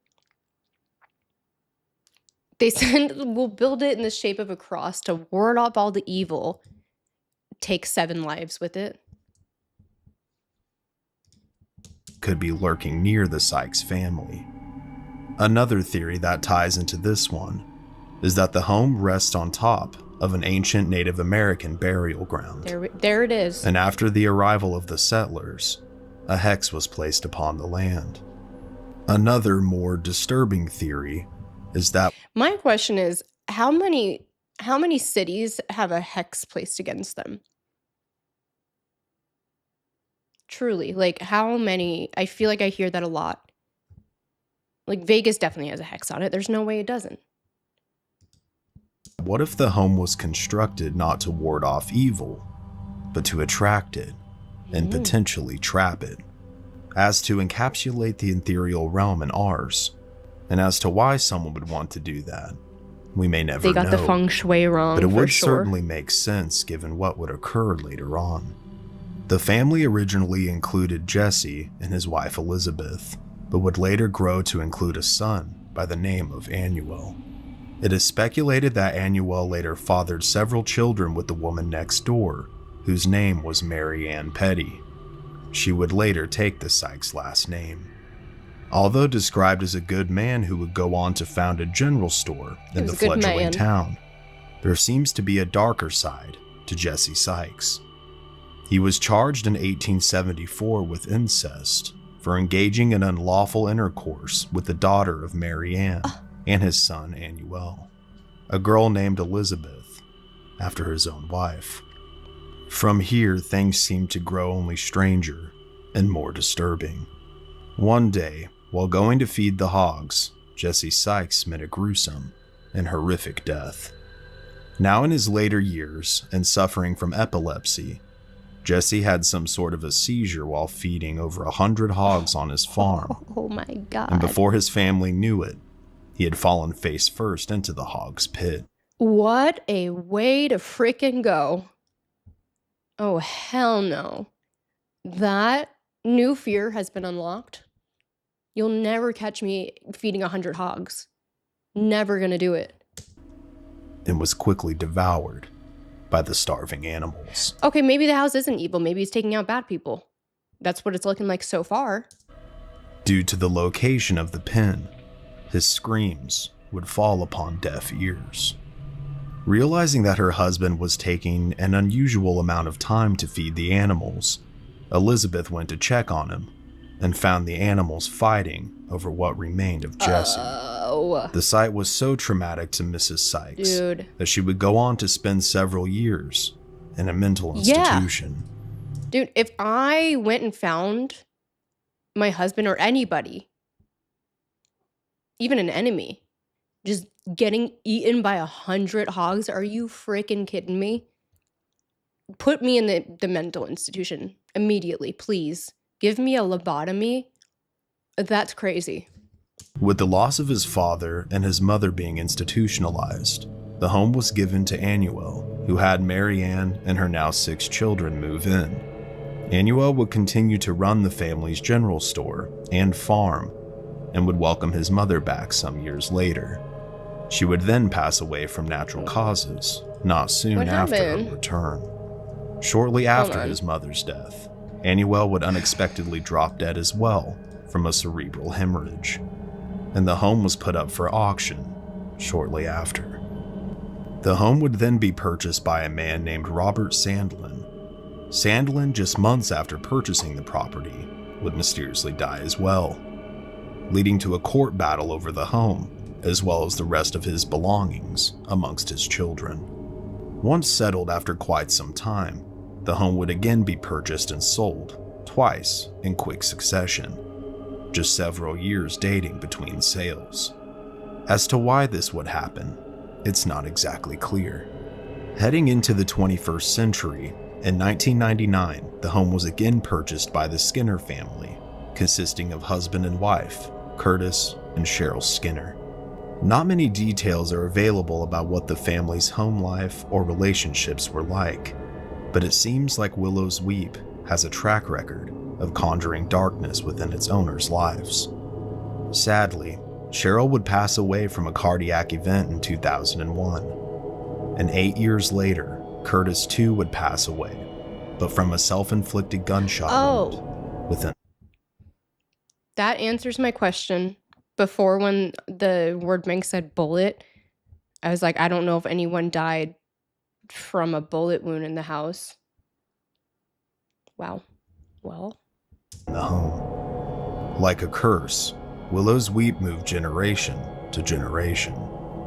S1: They said, we'll build it in the shape of a cross to ward off all the evil. Take 7 lives with it.
S3: could be lurking near the Sykes family. Another theory that ties into this one is that the home rests on top of an ancient Native American burial ground.
S1: There it is.
S3: And after the arrival of the settlers, a hex was placed upon the land. Another more disturbing theory is that...
S1: My question is, how many cities have a hex placed against them? Truly, like how many? I feel like I hear that a lot. Like Vegas definitely has a hex on it. There's no way it doesn't.
S3: What if the home was constructed not to ward off evil, but to attract it and potentially trap it? As to encapsulate the ethereal realm in ours, and as to why someone would want to do that, we may never know.
S1: They got the feng shui wrong,
S3: but it would
S1: sure.
S3: certainly make sense given what would occur later on. The family originally included Jesse and his wife Elizabeth, but would later grow to include a son by the name of Annuel. It is speculated that Annuel later fathered several children with the woman next door, whose name was Mary Ann Petty. She would later take the Sykes last name. Although described as a good man who would go on to found a general store in the fledgling town, there seems to be a darker side to Jesse Sykes. He was charged in 1874 with incest for engaging in unlawful intercourse with the daughter of Mary Ann and his son Annuel, a girl named Elizabeth, after his own wife. From here, things seemed to grow only stranger and more disturbing. One day, while going to feed the hogs, Jesse Sykes met a gruesome and horrific death. Now in his later years and suffering from epilepsy, Jesse had some sort of a seizure while feeding over 100 hogs on his farm.
S1: Oh my God.
S3: And before his family knew it, he had fallen face first into the hog's pit.
S1: What a way to frickin' go. Oh, hell no. That new fear has been unlocked. You'll never catch me feeding 100 hogs. Never gonna do it.
S3: And was quickly devoured by the starving animals.
S1: Okay, maybe the house isn't evil. Maybe he's taking out bad people. That's what it's looking like so far.
S3: Due to the location of the pen, his screams would fall upon deaf ears. Realizing that her husband was taking an unusual amount of time to feed the animals, Elizabeth went to check on him and found the animals fighting over what remained of Jesse.
S1: Oh.
S3: The sight was so traumatic to Mrs. Sykes
S1: Dude.
S3: that she would go on to spend several years in a mental institution.
S1: Dude, if I went and found my husband or anybody, even an enemy, just getting eaten by 100 hogs, are you freaking kidding me? Put me in the mental institution immediately, please. Give me a lobotomy. That's crazy.
S3: With the loss of his father and his mother being institutionalized, the home was given to Annuel, who had Mary Ann and her now 6 children move in. Annuel would continue to run the family's general store and farm, and would welcome his mother back some years later. She would then pass away from natural causes, not soon after her return. Shortly after his mother's death, Annuel would unexpectedly drop dead as well from a cerebral hemorrhage, and the home was put up for auction shortly after. The home would then be purchased by a man named Robert Sandlin. Sandlin, just months after purchasing the property, would mysteriously die as well, leading to a court battle over the home, as well as the rest of his belongings amongst his children. Once settled after quite some time, the home would again be purchased and sold, twice in quick succession, just several years dating between sales. As to why this would happen, it's not exactly clear. Heading into the 21st century, in 1999, the home was again purchased by the Skinner family, consisting of husband and wife, Curtis and Cheryl Skinner. Not many details are available about what the family's home life or relationships were like, but it seems like Willow's Weep has a track record of conjuring darkness within its owners' lives. Sadly, Cheryl would pass away from a cardiac event in 2001, and 8 years later, Curtis too would pass away, but from a self-inflicted gunshot wound within.
S1: That answers my question. Before, when the word bank said bullet, I was like, I don't know if anyone died from a bullet wound in the house. Wow. Well.
S3: The home. Like a curse, Willow's Weep moved generation to generation,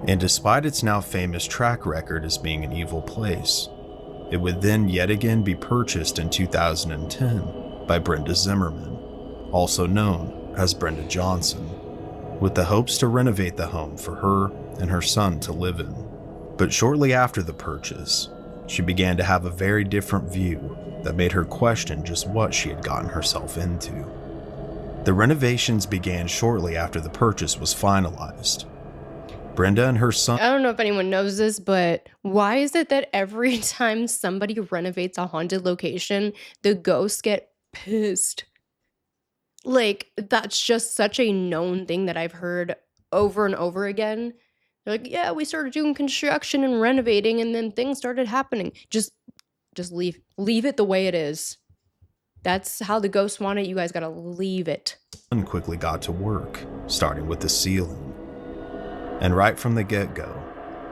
S3: and despite its now famous track record as being an evil place, it would then yet again be purchased in 2010 by Brenda Zimmerman, also known as Brenda Johnson, with the hopes to renovate the home for her and her son to live in. But shortly after the purchase, she began to have a very different view that made her question just what she had gotten herself into. The renovations began shortly after the purchase was finalized. Brenda and her son...
S1: I don't know if anyone knows this, but why is it that every time somebody renovates a haunted location, the ghosts get pissed? Like, that's just such a known thing that I've heard over and over again. They're like, yeah, we started doing construction and renovating, and then things started happening. Just leave it the way it is. That's how the ghosts want it. You guys gotta leave it.
S3: And quickly got to work, starting with the ceiling. And right from the get-go,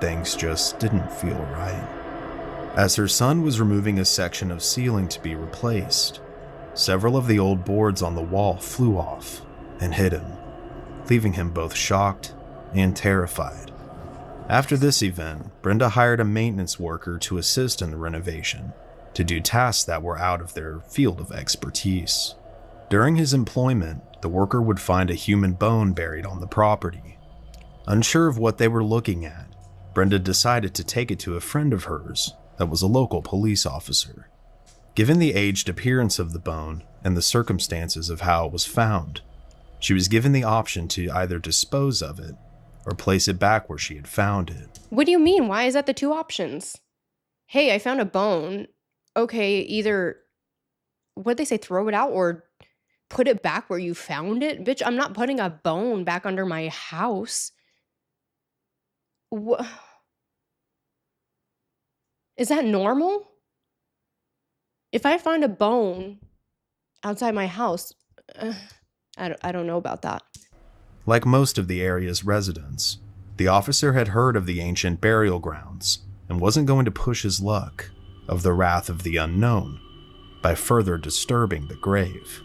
S3: things just didn't feel right. As her son was removing a section of ceiling to be replaced, several of the old boards on the wall flew off and hit him, leaving him both shocked and terrified. After this event, Brenda hired a maintenance worker to assist in the renovation, to do tasks that were out of their field of expertise. During his employment, the worker would find a human bone buried on the property. Unsure of what they were looking at, Brenda decided to take it to a friend of hers that was a local police officer. Given the aged appearance of the bone and the circumstances of how it was found, she was given the option to either dispose of it or place it back where she had found it.
S1: What do you mean? Why is that the two options? Hey, I found a bone. Okay, either, what'd they say, throw it out or put it back where you found it? Bitch, I'm not putting a bone back under my house. What? Is that normal? If I find a bone outside my house, I don't know about that.
S3: Like most of the area's residents, the officer had heard of the ancient burial grounds and wasn't going to push his luck of the wrath of the unknown by further disturbing the grave.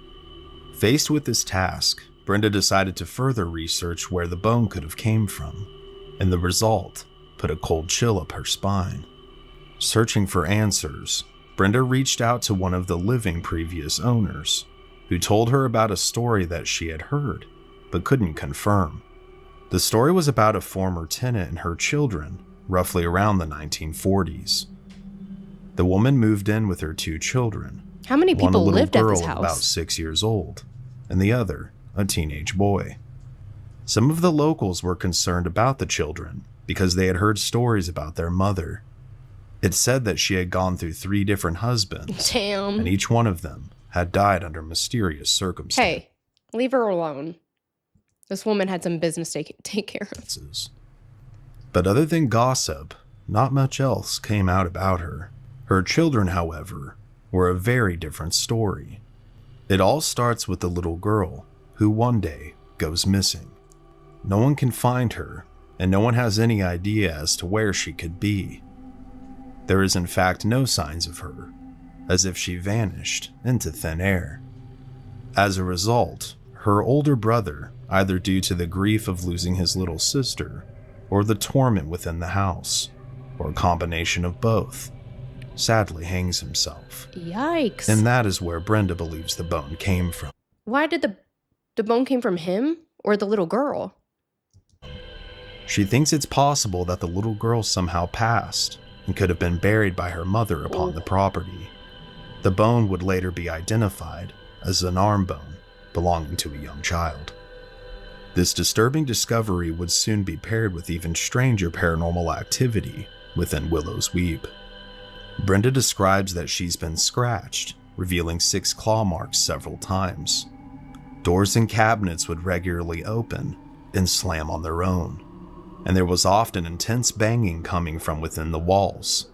S3: Faced with this task, Brenda decided to further research where the bone could have came from, and the result put a cold chill up her spine. Searching for answers, Brenda reached out to one of the living previous owners, who told her about a story that she had heard, but couldn't confirm. The story was about a former tenant and her children, roughly around the 1940s. The woman moved in with her 2 children.
S1: How many
S3: One a
S1: people
S3: little
S1: lived at this
S3: girl
S1: house?
S3: about 6 years old, and the other a teenage boy. Some of the locals were concerned about the children because they had heard stories about their mother. It said that she had gone through 3 different husbands,
S1: Damn.
S3: and each one of them had died under mysterious circumstances.
S1: Hey, leave her alone. This woman had some business to take care of.
S3: But other than gossip, not much else came out about her. Her children, however, were a very different story. It all starts with the little girl who one day goes missing. No one can find her, and no one has any idea as to where she could be. There is in fact no signs of her, as if she vanished into thin air. As a result, her older brother, either due to the grief of losing his little sister, or the torment within the house, or a combination of both, sadly hangs himself.
S1: Yikes.
S3: And that is where Brenda believes the bone came from.
S1: Why did the bone came from him or the little girl?
S3: She thinks it's possible that the little girl somehow passed and could have been buried by her mother upon the property. The bone would later be identified as an arm bone belonging to a young child. This disturbing discovery would soon be paired with even stranger paranormal activity within Willow's Weep. Brenda describes that she's been scratched, revealing 6 claw marks several times. Doors and cabinets would regularly open and slam on their own, and there was often intense banging coming from within the walls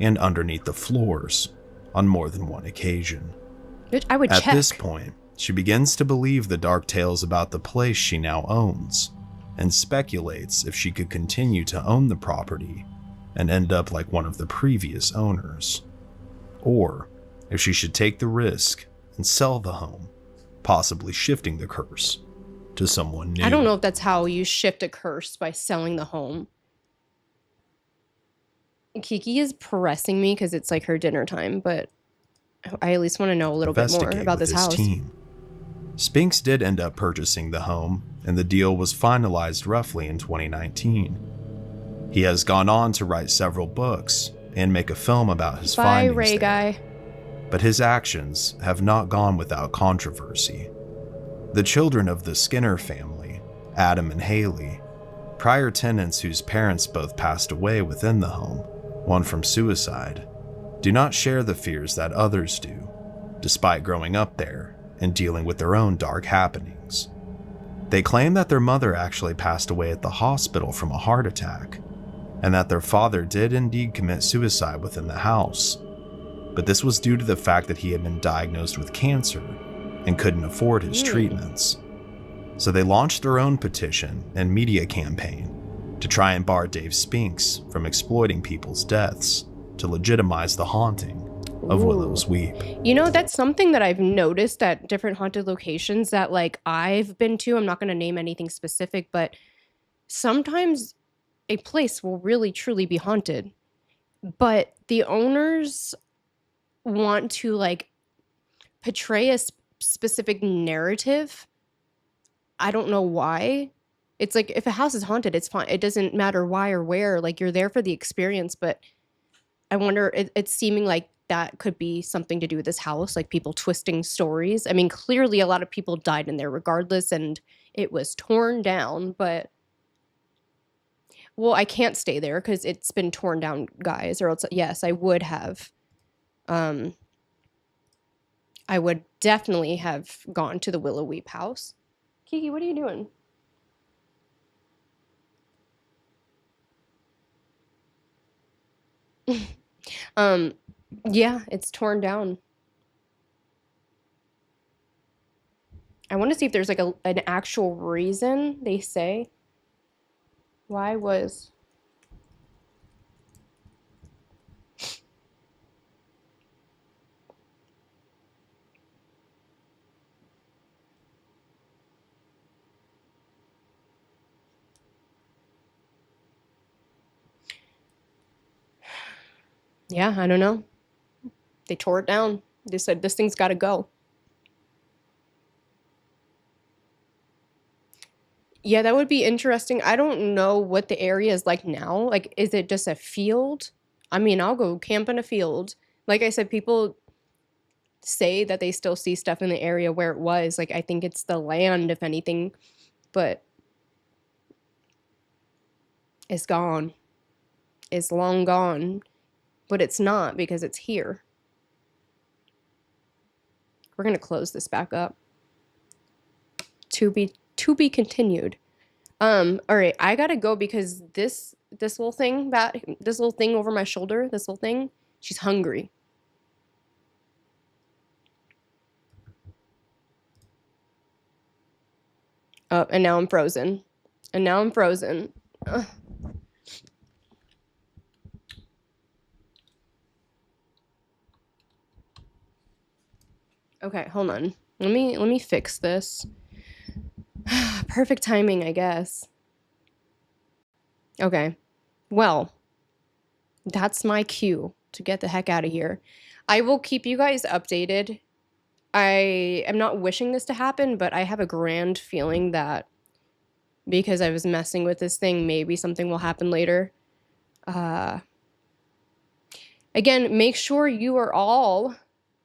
S3: and underneath the floors on more than one occasion.
S1: I would check.
S3: At this point, she begins to believe the dark tales about the place she now owns, and speculates if she could continue to own the property and end up like one of the previous owners, or if she should take the risk and sell the home, possibly shifting the curse to someone new.
S1: I don't know if that's how you shift a curse, by selling the home. Kiki is pressing me because it's like her dinner time, but I at least want to know a little bit more about this house.
S3: Spinks did end up purchasing the home, and the deal was finalized roughly in 2019. He has gone on to write several books and make a film about his findings
S1: Ray
S3: there.
S1: guy.
S3: But his actions have not gone without controversy. The children of the Skinner family, Adam and Haley, prior tenants whose parents both passed away within the home, one from suicide, do not share the fears that others do, despite growing up there and dealing with their own dark happenings. They claim that their mother actually passed away at the hospital from a heart attack, and that their father did indeed commit suicide within the house, but this was due to the fact that he had been diagnosed with cancer and couldn't afford his treatments. So they launched their own petition and media campaign to try and bar Dave Spinks from exploiting people's deaths to legitimize the haunting of Willow's Weep.
S1: You know, that's something that I've noticed at different haunted locations that like I've been to. I'm not going to name anything specific, but sometimes a place will really truly be haunted, but the owners want to like portray a specific narrative. I don't know why. It's like if a house is haunted, it's fine. It doesn't matter why or where. Like you're there for the experience, but I wonder, it's seeming like that could be something to do with this house, like people twisting stories. I mean, clearly a lot of people died in there regardless, and it was torn down, but well, I can't stay there because it's been torn down, guys, or else, yes, I would have. I would definitely have gone to the Willow Weep house. Kiki, what are you doing? Yeah, it's torn down. I want to see if there's like an actual reason they say. Why was... Yeah, I don't know. They tore it down. They said this thing's got to go. Yeah, that would be interesting. I don't know what the area is like now. Like, is it just a field? I mean, I'll go camp in a field. Like I said, people say that they still see stuff in the area where it was. Like, I think it's the land, if anything, but it's gone. It's long gone, but it's not because it's here. We're going to close this back up. To be continued. All right, I gotta go because this little thing over my shoulder, this little thing, she's hungry. Oh, and now I'm frozen. Ugh. Okay, hold on. Let me fix this. Perfect timing, I guess. Okay. Well, that's my cue to get the heck out of here. I will keep you guys updated. I am not wishing this to happen, but I have a grand feeling that because I was messing with this thing, maybe something will happen later. Again, make sure you are all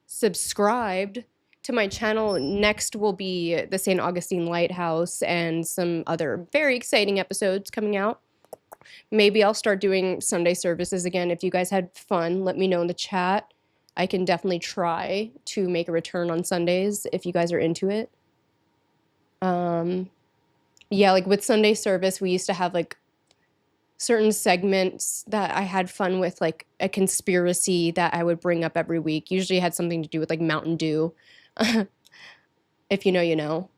S1: subscribed to my channel. Next will be the St. Augustine Lighthouse and some other very exciting episodes coming out. Maybe I'll start doing Sunday services again. If you guys had fun, let me know in the chat. I can definitely try to make a return on Sundays if you guys are into it. Yeah, like with Sunday service, we used to have like certain segments that I had fun with, like a conspiracy that I would bring up every week. Usually it had something to do with like Mountain Dew. If you know, you know.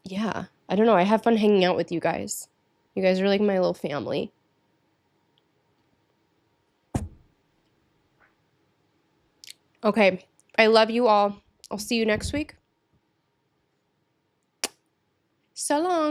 S1: Yeah, I don't know. I have fun hanging out with you guys. You guys are like my little family. Okay, I love you all. I'll see you next week. So long.